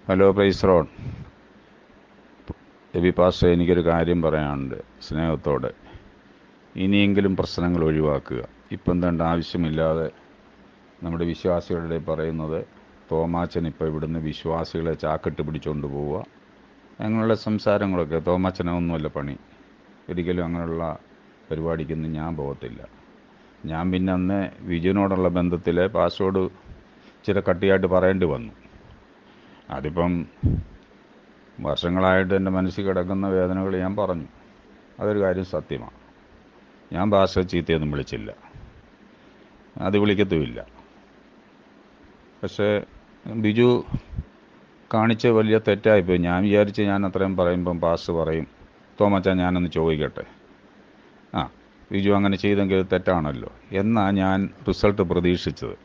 Hello, praise lord. Aby pastor, എനിക്കൊരു കാര്യം പറയാനുണ്ട് സ്നേഹത്തോടെ. ഇനിയെങ്കിലും പ്രശ്നങ്ങൾ ഒഴിവാക്കുക. ഇപ്പം എന്താണ്ട് ആവശ്യമില്ലാതെ നമ്മുടെ വിശ്വാസികളുടെ പറയുന്നത് തോമാച്ചൻ ഇപ്പോൾ ഇവിടുന്ന് വിശ്വാസികളെ ചാക്കിട്ട് പിടിച്ചുകൊണ്ട് പോവുക, അങ്ങനെയുള്ള സംസാരങ്ങളൊക്കെ. തോമാച്ചനൊന്നുമല്ല പണി. ഒരിക്കലും അങ്ങനെയുള്ള പരിപാടിക്കൊന്നും ഞാൻ പോകത്തില്ല. ഞാൻ പിന്നെ അന്ന് വിജയനോടുള്ള ബന്ധത്തിൽ പാസ്റ്ററോട് ചില കട്ടിയായിട്ട് പറയേണ്ടി വന്നു. അതിപ്പം വർഷങ്ങളായിട്ട് എൻ്റെ മനസ്സിൽ കിടക്കുന്ന വേദനകൾ ഞാൻ പറഞ്ഞു. അതൊരു കാര്യം സത്യമാണ്. ഞാൻ പാസ്റ്ററെ ചീത്തയൊന്നും വിളിച്ചില്ല, അത് വിളിക്കത്തുമില്ല. പക്ഷേ ബിജു കാണിച്ച വലിയ തെറ്റായിപ്പോയി. ഞാൻ വിചാരിച്ച് ഞാൻ അത്രയും പറയുമ്പം പാസ്റ്റർ പറയും, തോമച്ചാ ഞാനൊന്ന് ചോദിക്കട്ടെ, ബിജു അങ്ങനെ ചെയ്തെങ്കിൽ തെറ്റാണല്ലോ എന്നാണ് ഞാൻ റിസൾട്ട് പ്രതീക്ഷിച്ചത്.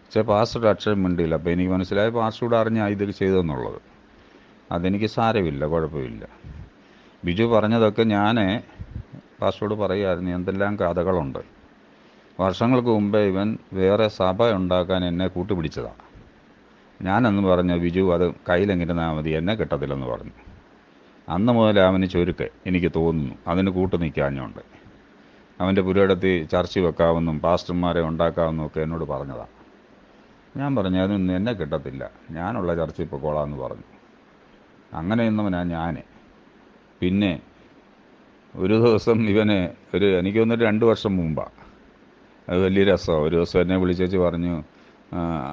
പക്ഷേ പാസ്റ്ററുടെ അക്ഷരം മിണ്ടിയില്ല. അപ്പോൾ എനിക്ക് മനസ്സിലായി പാസ്റ്ററോട് അറിഞ്ഞാൽ ഇത് ചെയ്തെന്നുള്ളത്. അതെനിക്ക് സാരമില്ല, കുഴപ്പമില്ല. ബിജു പറഞ്ഞതൊക്കെ ഞാൻ പാസ്റ്ററോട് പറയുമായിരുന്നു. എന്തെല്ലാം കഥകളുണ്ട്. വർഷങ്ങൾക്ക് മുമ്പേ ഇവൻ വേറെ സഭ ഉണ്ടാക്കാൻ എന്നെ കൂട്ടുപിടിച്ചതാണ്. ഞാനെന്ന് പറഞ്ഞു, ബിജു അത് കയ്യിലെങ്ങിരുന്നാൽ മതി, എന്നെ കിട്ടത്തില്ലെന്ന് പറഞ്ഞു. അന്ന് മുതൽ അവന് ചുരുക്ക് എനിക്ക് തോന്നുന്നു. അതിന് കൂട്ടു നിൽക്കാഞ്ഞുണ്ട്. അവൻ്റെ പുരയിടത്തിൽ ചർച്ച വെക്കാമെന്നും പാസ്റ്റർമാരെ ഉണ്ടാക്കാമെന്നും ഒക്കെ എന്നോട് പറഞ്ഞതാണ്. ഞാൻ പറഞ്ഞു, അതൊന്നും എന്നെ കിട്ടത്തില്ല, ഞാനുള്ള ചർച്ച ഇപ്പോൾ കൊള്ളാമെന്ന് പറഞ്ഞു. അങ്ങനെയൊന്നുമനാണ് ഞാൻ. പിന്നെ ഒരു ദിവസം ഇവന് എനിക്ക് തോന്നുന്നു 2 വർഷം മുമ്പാണ്. അത് വലിയ രസമാണ്. ഒരു ദിവസം എന്നെ വിളിച്ചേച്ച് പറഞ്ഞു,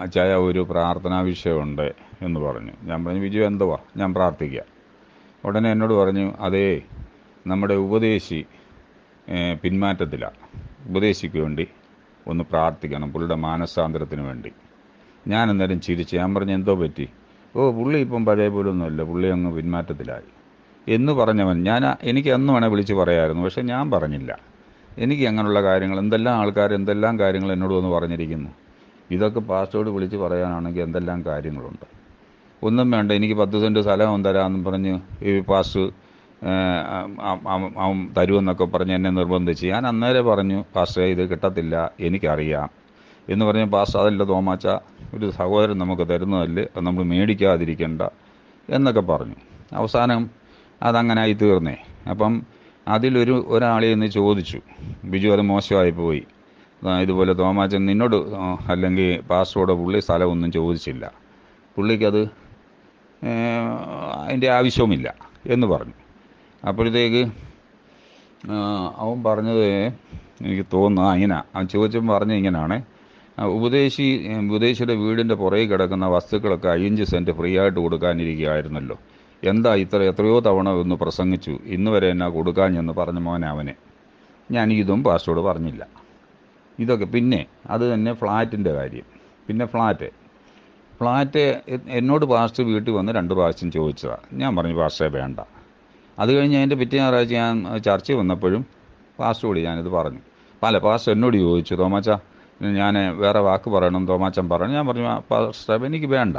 അച്ചായ ഒരു പ്രാർത്ഥനാ വിഷയമുണ്ട് എന്ന് പറഞ്ഞു. ഞാൻ പറഞ്ഞു, വിജു എന്തുവാ? ഞാൻ പ്രാർത്ഥിക്കാം. ഉടനെ എന്നോട് പറഞ്ഞു, അതേ നമ്മുടെ ഉപദേശി പിന്മാറ്റത്തിലാണ്, ഉപദേശിക്ക് വേണ്ടി ഒന്ന് പ്രാർത്ഥിക്കണം, പുള്ളിയുടെ മാനസാന്തരത്തിന് വേണ്ടി. ഞാൻ അന്നേരം ചിരിച്ചു. ഞാൻ പറഞ്ഞു, എന്തോ പറ്റി? പുള്ളി ഇപ്പം പഴയ പോലൊന്നുമല്ല, പുള്ളി അങ്ങ് പിന്മാറ്റത്തിലായി എന്ന് പറഞ്ഞവൻ. എനിക്ക് അന്ന് വേണേൽ വിളിച്ച് പറയാമായിരുന്നു, പക്ഷേ ഞാൻ പറഞ്ഞില്ല. എനിക്ക് അങ്ങനെയുള്ള കാര്യങ്ങൾ, എന്തെല്ലാം ആൾക്കാർ എന്തെല്ലാം കാര്യങ്ങൾ എന്നോട് വന്ന് പറഞ്ഞിരിക്കുന്നു. ഇതൊക്കെ പാസ്റ്ററോട് വിളിച്ച് പറയാനാണെങ്കിൽ എന്തെല്ലാം കാര്യങ്ങളുണ്ട്. ഒന്നും വേണ്ട, എനിക്ക് 10 സെൻറ്റ് സ്ഥലം തരാമെന്നും പറഞ്ഞ് ഈ പാസ്റ്റർ അവൻ തരുമെന്നൊക്കെ പറഞ്ഞ് എന്നെ നിർബന്ധിച്ച്. ഞാൻ അന്നേരം പറഞ്ഞു, പാസ്റ്ററെ ഇത് കിട്ടത്തില്ല, എനിക്കറിയാം എന്ന് പറഞ്ഞ്. പാസ്റ്റർ, അതല്ല തോമാച്ച, ഒരു സഹോദരൻ നമുക്ക് തരുന്നതല്ലേ, അത് നമ്മൾ മേടിക്കാതിരിക്കണ്ട എന്നൊക്കെ പറഞ്ഞു. അവസാനം അതങ്ങനായി തീർന്നേ. അപ്പം ഒരാളെ ഒന്ന് ചോദിച്ചു, ബിജു അത് മോശമായി പോയി, ഇതുപോലെ തോമാച്ചൻ നിന്നോട് അല്ലെങ്കിൽ പാസ്റ്ററോട് പുള്ളി സ്ഥലമൊന്നും ചോദിച്ചില്ല, പുള്ളിക്കത് അതിൻ്റെ ആവശ്യവുമില്ല എന്ന് പറഞ്ഞു. അപ്പോഴത്തേക്ക് അവൻ പറഞ്ഞത് എനിക്ക് തോന്നുന്നു ഇങ്ങനെ, അവൻ ചോദിച്ചപ്പോൾ പറഞ്ഞത് ഇങ്ങനെയാണ്, ഉപദേശിയുടെ വീടിൻ്റെ പുറകെ കിടക്കുന്ന വസ്തുക്കളൊക്കെ 5 സെൻറ്റ് ഫ്രീ ആയിട്ട് കൊടുക്കാനിരിക്കുകയായിരുന്നല്ലോ, എന്താ എത്രയോ തവണ ഒന്ന് പ്രസംഗിച്ചു, ഇന്ന് വരെ എന്നാ കൊടുക്കാഞ്ഞെന്ന് പറഞ്ഞ മോനെ അവനെ. ഞാൻ ഇതും പാസ്റ്ററോട് പറഞ്ഞില്ല. ഇതൊക്കെ പിന്നെ അത് തന്നെ ഫ്ലാറ്റിൻ്റെ കാര്യം. പിന്നെ ഫ്ലാറ്റ് എന്നോട് പാസ്റ്റർ വീട്ടിൽ വന്ന് 2 പ്രാവശ്യം ചോദിച്ചതാണ്. ഞാൻ പറഞ്ഞു, പാസ്റ്ററെ വേണ്ട. അത് കഴിഞ്ഞ് അതിൻ്റെ പിറ്റേ ഞായറാഴ്ച ഞാൻ ചർച്ച വന്നപ്പോഴും പാസ്റ്ററോട് ഞാനിത് പറഞ്ഞു. പാസ്റ്റർ എന്നോട് ചോദിച്ചു, തോമാച്ച ഞാൻ വേറെ വാക്ക് പറയണം, തോമാച്ചൻ പറയണം. ഞാൻ പറഞ്ഞു, പാസ്റ്റർ എനിക്ക് വേണ്ട.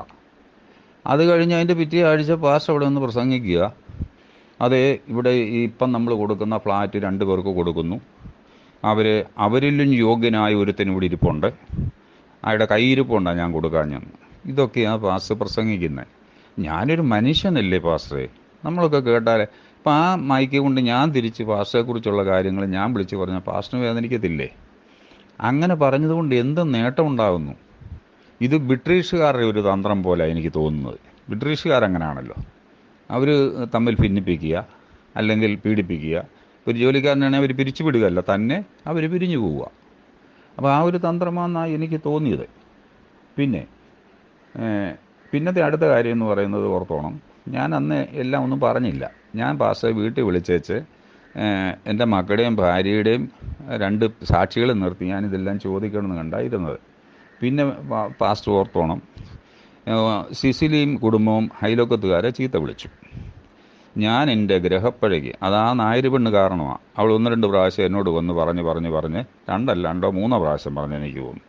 അത് കഴിഞ്ഞ് അതിൻ്റെ പിറ്റേ ആഴ്ച പാസ്റ്റർ അവിടെ ഒന്ന് പ്രസംഗിക്കുക, അത് ഇവിടെ ഇപ്പം നമ്മൾ കൊടുക്കുന്ന ഫ്ലാറ്റ് 2 പേർക്ക് കൊടുക്കുന്നു, അവരിലും യോഗ്യനായ ഒരുത്തനും ഇവിടെ ഇരിപ്പുണ്ട്, അയാളുടെ കയ്യിരിപ്പുണ്ടാണ് ഞാൻ കൊടുക്കാഞ്ഞെന്ന്. ഇതൊക്കെയാണ് പാസ്റ്റർ പ്രസംഗിക്കുന്നത്. ഞാനൊരു മനുഷ്യനല്ലേ പാസ്റ്ററെ? നമ്മളൊക്കെ കേട്ടാലേ. അപ്പം ആ മൈക്ക് കൊണ്ട് ഞാൻ തിരിച്ച് പാസ്റ്ററെക്കുറിച്ചുള്ള കാര്യങ്ങൾ ഞാൻ വിളിച്ച് പറഞ്ഞാൽ പാസ്റ്ററിന് വേദനിക്കത്തില്ലേ? അങ്ങനെ പറഞ്ഞതുകൊണ്ട് എന്ത് നേട്ടമുണ്ടാകുന്നു? ഇത് ബ്രിട്ടീഷുകാരുടെ ഒരു തന്ത്രം പോലെ എനിക്ക് തോന്നുന്നത്. ബ്രിട്ടീഷുകാരങ്ങനാണല്ലോ, അവർ തമ്മിൽ ഭിന്നിപ്പിക്കുക അല്ലെങ്കിൽ പീഡിപ്പിക്കുക. ഒരു ജോലിക്കാരനാണെങ്കിൽ അവർ പിരിച്ചു വിടുകയല്ല, തന്നെ അവർ പിരിഞ്ഞു പോവുക. അപ്പോൾ ആ ഒരു തന്ത്രമാണെന്നാണ് എനിക്ക് തോന്നിയത്. പിന്നത്തെ അടുത്ത കാര്യം എന്ന് പറയുന്നത് ഓർത്തോണം, ഞാൻ അന്ന് എല്ലാം ഒന്നും പറഞ്ഞില്ല. ഞാൻ പാസ്റ്ററെ വീട്ടിൽ വിളിച്ചേച്ച് എൻ്റെ മക്കളുടെയും ഭാര്യയുടെയും 2 സാക്ഷികളെ നിർത്തി ഞാനിതെല്ലാം ചോദിക്കണമെന്ന് കണ്ടായിരുന്നത്. പിന്നെ പാസ്റ്റർ ഓർത്തോണം, സിസിലിയും കുടുംബവും അയൽവക്കത്തുകാരെ ചീത്ത വിളിച്ചു. ഞാൻ എൻ്റെ ഗ്രഹപ്പഴകി, അതാ നായര് പെണ്ണ് കാരണമാണ്. അവൾ 1-2 പ്രാവശ്യം എന്നോട് വന്ന് പറഞ്ഞ് 2 3 പ്രാവശ്യം പറഞ്ഞ് എനിക്ക് തോന്നുന്നു.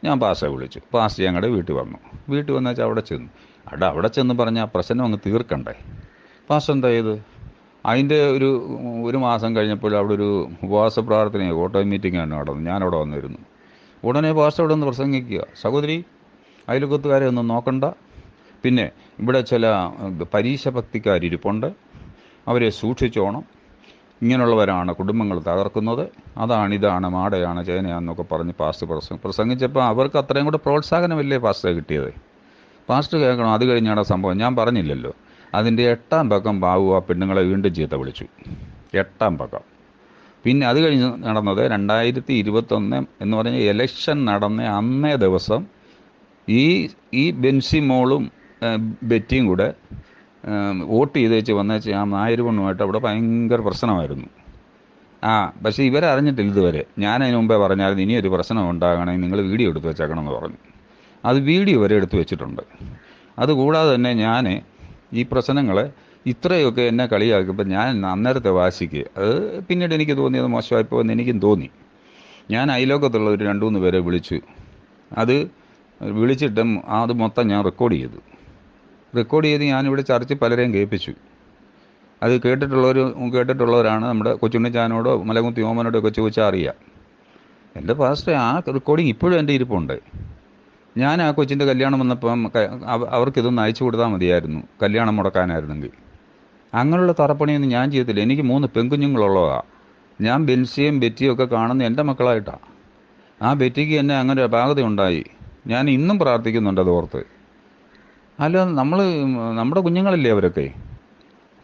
ഞാൻ പാസ്റ്ററെ വിളിച്ചു. പാസ്റ്റർ ഞങ്ങളുടെ വീട്ടിൽ വന്നു. വീട്ടിൽ വന്നു വെച്ചാൽ അവിടെ ചെന്ന് പറഞ്ഞാൽ പ്രശ്നം അങ്ങ് തീർക്കണ്ടേ. പാസ്റ്റർ എന്താ ചെയ്ത്, അതിൻ്റെ ഒരു മാസം കഴിഞ്ഞപ്പോൾ അവിടെ ഒരു ഉപവാസ പ്രാർത്ഥനയോ കോട്ടയം മീറ്റിംഗാണ് നടന്നു. ഞാനവിടെ വന്നിരുന്നു. ഉടനെ പാസ്റ്റർ അവിടെ ഒന്ന് പ്രസംഗിക്കുക, സഹോദരി അയൽവക്കത്തുകാരെ ഒന്നും നോക്കണ്ട, പിന്നെ ഇവിടെ ചില പരീക്ഷ ഭക്തിക്കാരിപ്പുണ്ട്, അവരെ സൂക്ഷിച്ചോണം. ഇങ്ങനെയുള്ളവരാണ് കുടുംബങ്ങൾ തകർക്കുന്നത്. അതാണ്, ഇതാണ്, മാടയാണ്, ചേനയാണെന്നൊക്കെ പറഞ്ഞ് പാസ്റ്റർ പ്രസംഗിച്ചപ്പോൾ അവർക്ക് അത്രയും കൂടെ പ്രോത്സാഹനമല്ലേ പാസ്റ്റർ കിട്ടിയത്? പാസ്റ്റർ കേൾക്കണം. അത് കഴിഞ്ഞാണ് സംഭവം. ഞാൻ പറഞ്ഞില്ലല്ലോ, അതിൻ്റെ 8ാം പക്കം ബാബു ആ പെണ്ണുങ്ങളെ വീണ്ടും ചീത്ത വിളിച്ചു. 8ാം പക്കം. പിന്നെ അത് കഴിഞ്ഞ് നടന്നത് 2021 എന്ന് പറഞ്ഞ ഇലക്ഷൻ നടന്ന അന്നേ ദിവസം ഈ ബെൻസി മോളും ബെറ്റിയും കൂടെ വോട്ട് ചെയ്ത് വെച്ച് വന്നേച്ച് ആ നായർ പെണ്ണുമായിട്ട് അവിടെ ഭയങ്കര പ്രശ്നമായിരുന്നു. പക്ഷേ ഇവരറിഞ്ഞിട്ടില്ല ഇതുവരെ. ഞാൻ അതിന് മുമ്പേ പറഞ്ഞായിരുന്നു, ഇനിയൊരു പ്രശ്നം ഉണ്ടാകണമെങ്കിൽ നിങ്ങൾ വീഡിയോ എടുത്ത് വെച്ചേക്കണം എന്ന് പറഞ്ഞു. അത് വീഡിയോ വരെ എടുത്ത് വെച്ചിട്ടുണ്ട്. അതുകൂടാതെ തന്നെ ഞാൻ ഈ പ്രശ്നങ്ങളെ ഇത്രയൊക്കെ എന്നെ കളിയാക്കുമ്പോൾ ഞാൻ അന്നേരത്തെ വാശിക്ക് അത് പിന്നീട് എനിക്ക് തോന്നിയത് മോശമായിപ്പോയെന്ന് എനിക്കും തോന്നി. ഞാൻ അയലോക്കത്തുള്ള ഒരു 2-3 പേരെ വിളിച്ചു. അത് വിളിച്ചിട്ടും അത് മൊത്തം ഞാൻ റെക്കോർഡ് ചെയ്ത് ഞാനിവിടെ ചർച്ചിൽ പലരെയും കേൾപ്പിച്ചു. അത് കേട്ടിട്ടുള്ളവരാണ് നമ്മുടെ കൊച്ചുണ്ണിച്ചാനോടോ മലകുത്തി ഓമനോടോ ഒക്കെ ചോദിച്ചാൽ അറിയാം. എൻ്റെ പാസ്റ്റർ ആ റെക്കോർഡിങ് ഇപ്പോഴും എൻ്റെ ഇരിപ്പുണ്ട്. ഞാൻ ആ കൊച്ചിൻ്റെ കല്യാണം വന്നപ്പം അവർക്കിതൊന്ന് അയച്ചു കൊടുത്താൽ മതിയായിരുന്നു, കല്യാണം മുടക്കാനായിരുന്നെങ്കിൽ. അങ്ങനെയുള്ള തറപ്പണിയൊന്നും ഞാൻ ചെയ്യത്തില്ല. എനിക്ക് 3 പെൺകുഞ്ഞുങ്ങളുള്ളതാണ്. ഞാൻ ബെൻസിയും ബെറ്റിയും ഒക്കെ കാണുന്ന എൻ്റെ മക്കളായിട്ടാണ്. ആ ബെറ്റിക്ക് എന്നെ അങ്ങനെ ഒരു അപാകതയുണ്ടായി. ഞാൻ ഇന്നും പ്രാർത്ഥിക്കുന്നുണ്ട് അതോർത്ത്. അല്ല, നമ്മുടെ കുഞ്ഞുങ്ങളല്ലേ അവരൊക്കെ.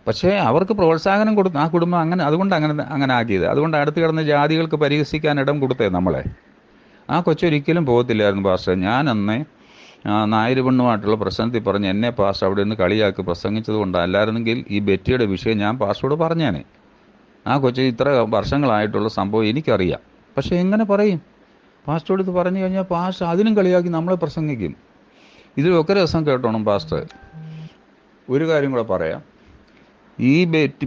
പക്ഷേ അവർക്ക് പ്രോത്സാഹനം കൊടുത്തു ആ കുടുംബം. അതുകൊണ്ട് അങ്ങനെ ആക്കിയത്. അതുകൊണ്ട് അടുത്ത് കിടന്ന ജാതികൾക്ക് പരിഹസിക്കാൻ ഇടം കൊടുത്തേ നമ്മളെ. ആ കൊച്ചൊരിക്കലും പോകത്തില്ലായിരുന്നു പാസ്റ്റർ. ഞാൻ അന്നേ നായർ പെണ്ണുമായിട്ടുള്ള പ്രശ്നത്തിൽ പറഞ്ഞ് എന്നെ പാസ്റ്റർ അവിടെ നിന്ന് കളിയാക്കി പ്രസംഗിച്ചത് കൊണ്ട്. അല്ലായിരുന്നെങ്കിൽ ഈ ബെറ്റിയുടെ വിഷയം ഞാൻ പാസ്റ്ററോട് പറഞ്ഞേനെ. ആ കൊച്ചു ഇത്ര വർഷങ്ങളായിട്ടുള്ള സംഭവം എനിക്കറിയാം. പക്ഷേ എങ്ങനെ പറയും? പാസ്റ്ററോട് ഇത് പറഞ്ഞു കഴിഞ്ഞാൽ പാസ്റ്റർ അതിനും കളിയാക്കി നമ്മളെ പ്രസംഗിക്കും. ഇതിലൊക്കെ രസം കേട്ടോണം പാസ്റ്റർ. ഒരു കാര്യം കൂടെ പറയാം. ഈ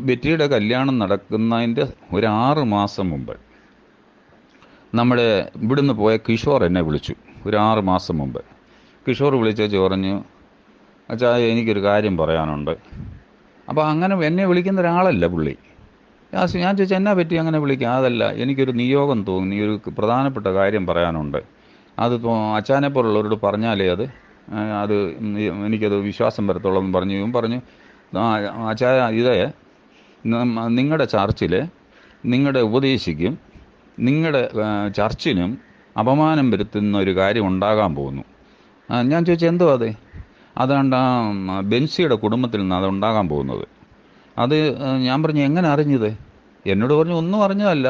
ബെറ്റിയുടെ കല്യാണം നടക്കുന്നതിൻ്റെ ഒരു 6 മാസം മുമ്പ് നമ്മുടെ ഇവിടുന്ന് പോയ കിഷോർ എന്നെ വിളിച്ചു. ഒരു 6 മാസം മുമ്പ് കിഷോർ വിളിച്ചു പറഞ്ഞു, അച്ഛാ എനിക്കൊരു കാര്യം പറയാനുണ്ട്. അപ്പോൾ അങ്ങനെ എന്നെ വിളിക്കുന്ന ഒരാളല്ല പുള്ളി. ഞാൻ ചോദിച്ചാൽ എന്നാ പറ്റി അങ്ങനെ വിളിക്കാം? അതല്ല, എനിക്കൊരു നിയോഗം തോന്നി, ഒരു പ്രധാനപ്പെട്ട കാര്യം പറയാനുണ്ട്. അത് അച്ഛനെ പോലുള്ളവരോട് പറഞ്ഞാലേ അത് എനിക്കത് വിശ്വാസം വരത്തുള്ളൂ എന്ന് പറഞ്ഞു. അച്ഛാ, ഇതേ നിങ്ങളുടെ ചർച്ചിൽ നിങ്ങളുടെ ഉപദേശിക്കും നിങ്ങളുടെ ചർച്ചിനും അപമാനം വരുത്തുന്ന ഒരു കാര്യം ഉണ്ടാകാൻ പോകുന്നു. ഞാൻ ചോദിച്ചു, എന്തോ അതാണ്ട് ബെൻസിയുടെ കുടുംബത്തിൽ നിന്ന് അതുണ്ടാകാൻ പോകുന്നത്. അത് ഞാൻ പറഞ്ഞു, എങ്ങനെ അറിഞ്ഞത്? എന്നോട് പറഞ്ഞു, ഒന്നും അറിഞ്ഞതല്ല.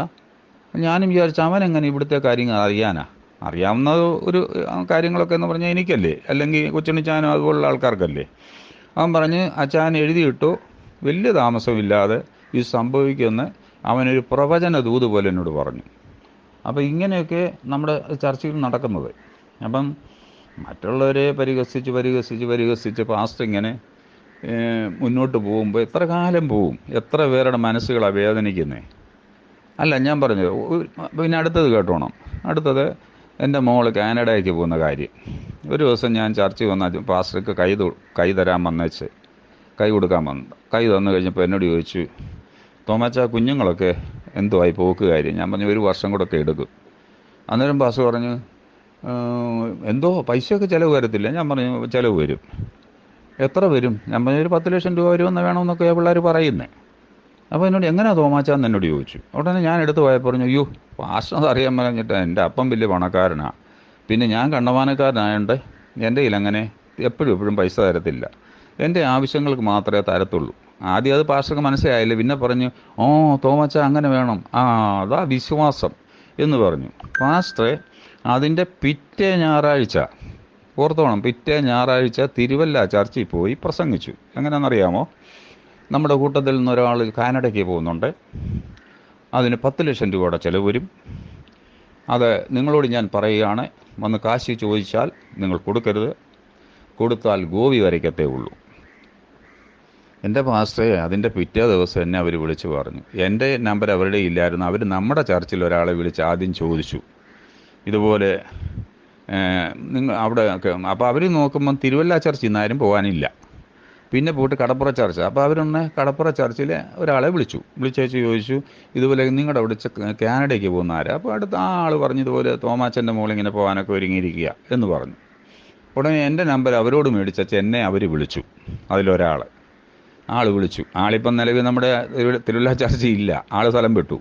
ഞാനും വിചാരിച്ചു അവൻ എങ്ങനെ ഇവിടുത്തെ കാര്യങ്ങൾ അറിയാവുന്ന ഒരു കാര്യങ്ങളൊക്കെ എന്ന് പറഞ്ഞാൽ എനിക്കല്ലേ, അല്ലെങ്കിൽ കൊച്ചുണ്ണിച്ചാനോ അതുപോലുള്ള ആൾക്കാർക്കല്ലേ. അവൻ പറഞ്ഞ് അച്ഛൻ എഴുതിയിട്ടു, വലിയ താമസമില്ലാതെ ഇത് സംഭവിക്കുമെന്ന് അവനൊരു പ്രവചന ദൂത് പോലെ എന്നോട് പറഞ്ഞു. അപ്പോൾ ഇങ്ങനെയൊക്കെ നമ്മുടെ ചർച്ചയിൽ നടക്കുന്നത്. അപ്പം മറ്റുള്ളവരെ പരിഹസിച്ച് പാസ്റ്റർ ഇങ്ങനെ മുന്നോട്ട് പോകുമ്പോൾ എത്ര കാലം പോവും? എത്ര പേരുടെ മനസ്സുകളാണ് വേദനിക്കുന്നത്? അല്ല, ഞാൻ പറഞ്ഞത്. പിന്നെ അടുത്തത് കേട്ടോണം. അടുത്തത് എൻ്റെ മോള് കാനഡയ്ക്ക് പോകുന്ന കാര്യം. ഒരു ദിവസം ഞാൻ ചർച്ചയിൽ വന്ന പാസ്റ്റർക്ക് കൈ തരാൻ വന്നേച്ച് കൈ കൊടുക്കാൻ വന്നു. കൈ തന്നു കഴിഞ്ഞപ്പോൾ എന്നോട് ചോദിച്ചു, തോമാച്ചാ കുഞ്ഞുങ്ങളൊക്കെ എന്തുവായി പോക്ക് കാര്യം? ഞാൻ പറഞ്ഞു, 1 വർഷം കൂടെ ഒക്കെ എടുക്കും. അന്നേരം പാസ്റ്റർ പറഞ്ഞു, എന്തോ പൈസയൊക്കെ ചിലവ് വരത്തില്ല? ഞാൻ പറഞ്ഞു, ചിലവ് വരും. എത്ര വരും? ഞാൻ പറഞ്ഞു, ഒരു 10 ലക്ഷം രൂപ വരുമെന്ന് വേണമെന്നൊക്കെ പിള്ളേർ പറയുന്നത്. അപ്പോൾ എന്നോട് എങ്ങനെയാണ് തോമാച്ചാന്ന് എന്നോട് ചോദിച്ചു. ഉടനെ ഞാൻ എടുത്ത് പോയപ്പോൾ പറഞ്ഞു, അയ്യോ പാസ്റ്റർ അത് അറിയാൻ പറഞ്ഞിട്ട് എൻ്റെ അപ്പം വലിയ പണക്കാരനാണ്, പിന്നെ ഞാൻ കണ്ടമാനക്കാരനായതുകൊണ്ട് എൻ്റെ കയ്യിൽ അങ്ങനെ എപ്പോഴും പൈസ തരത്തില്ല, എൻ്റെ ആവശ്യങ്ങൾക്ക് മാത്രമേ തരത്തുള്ളൂ. ആദ്യം അത് പാസ്റ്റർക്ക് മനസ്സിലായില്ല. പിന്നെ പറഞ്ഞു, തോമാച്ച അങ്ങനെ വേണം, അതാ വിശ്വാസം എന്ന് പറഞ്ഞു. പാസ്റ്റർ അതിൻ്റെ പിറ്റേ ഞായറാഴ്ച, ഓർത്തോണം, പിറ്റേ ഞായറാഴ്ച തിരുവല്ല ചർച്ചിൽ പോയി പ്രസംഗിച്ചു. എങ്ങനെയാണെന്നറിയാമോ? നമ്മുടെ കൂട്ടത്തിൽ നിന്നൊരാൾ കാനഡയ്ക്ക് പോകുന്നുണ്ട്, അതിന് 10 ലക്ഷം രൂപയുടെ ചിലവ് വരും. അത് നിങ്ങളോട് ഞാൻ പറയുകയാണ്, വന്ന് കാശി ചോദിച്ചാൽ നിങ്ങൾ കൊടുക്കരുത്, കൊടുത്താൽ ഗോപി വരയ്ക്കത്തേ ഉള്ളൂ. എൻ്റെ പാസ്റ്ററെ അതിൻ്റെ പിറ്റേ ദിവസം എന്നെ അവർ വിളിച്ച് പറഞ്ഞു. എൻ്റെ നമ്പർ അവരുടെ ഇല്ലായിരുന്നു. അവർ നമ്മുടെ ചർച്ചിൽ ഒരാളെ വിളിച്ച് ആദ്യം ചോദിച്ചു ഇതുപോലെ നിങ്ങൾ അവിടെ. അപ്പോൾ അവർ നോക്കുമ്പം തിരുവല്ല ചർച്ചിൽ നിന്ന് ആരും പോകാനില്ല. പിന്നെ പോയിട്ട് കടപ്പുറ ചർച്ച. അപ്പോൾ അവരൊന്ന് കടപ്പുറ ചർച്ചിലെ ഒരാളെ വിളിച്ചേച്ച് ചോദിച്ചു, ഇതുപോലെ നിങ്ങളുടെ അവിടെ കാനഡയ്ക്ക് പോകുന്ന ആരാ? അപ്പോൾ അടുത്ത ആ ആൾ പറഞ്ഞു, ഇതുപോലെ തോമാച്ചൻ്റെ മോളിങ്ങനെ പോകാനൊക്കെ ഒരുങ്ങിയിരിക്കുക എന്ന് പറഞ്ഞു. ഉടനെ എൻ്റെ നമ്പർ അവരോട് മേടിച്ചു എന്നെ അവർ വിളിച്ചു. അതിലൊരാൾ വിളിച്ചു. ആളിപ്പം നിലവിൽ നമ്മുടെ തിരുവല്ല ചർച്ച ഇല്ല, ആൾ സ്ഥലം വിട്ടു.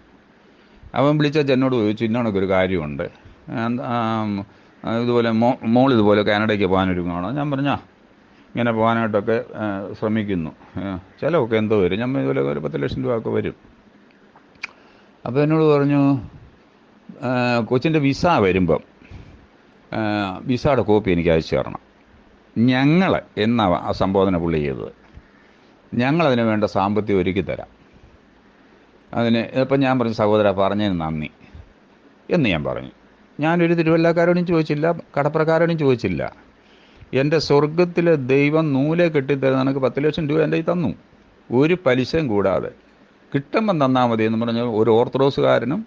അവൻ വിളിച്ചാൽ എന്നോട് ചോദിച്ചു, ഇന്നോണൊക്കെ ഒരു കാര്യമുണ്ട്, ഇതുപോലെ മോൾ ഇതുപോലെ കാനഡയ്ക്ക് പോകാനൊരുങ്ങാണോ? ഞാൻ പറഞ്ഞാ ഇങ്ങനെ പോകാനായിട്ടൊക്കെ ശ്രമിക്കുന്നു, ചിലവൊക്കെ എന്തോ വരും, ഞാൻ ഇതുപോലെ ഒരു 10 ലക്ഷം രൂപ ഒക്കെ വരും. അപ്പോൾ എന്നോട് പറഞ്ഞു, കൊച്ചിൻ്റെ വിസ വരുമ്പം വിസയുടെ കോപ്പി എനിക്ക് അയച്ചു തരണം. ഞങ്ങൾ എന്നാ സംബോധന പുള്ളി ചെയ്തത്, ഞങ്ങളതിന് വേണ്ട സാമ്പത്തികം ഒരുക്കി തരാം. അതിന് ഇപ്പം ഞാൻ പറഞ്ഞു, സഹോദര പറഞ്ഞതിന് നന്ദി എന്ന് ഞാൻ പറഞ്ഞു. ഞാനൊരു തിരുവല്ലക്കാരോടും ചോദിച്ചില്ല, കടപ്പുറക്കാരോടും ചോദിച്ചില്ല. എൻ്റെ സ്വർഗത്തിലെ ദൈവം നൂലെ കെട്ടിത്തരുന്ന എനിക്ക് 10 ലക്ഷം രൂപ എൻ്റെ കയ്യിൽ തന്നു, ഒരു പലിശയും കൂടാതെ. കിട്ടുമ്പം തന്നാൽ മതി എന്ന് പറഞ്ഞ് ഒരു ഓർത്തഡോക്സുകാരനും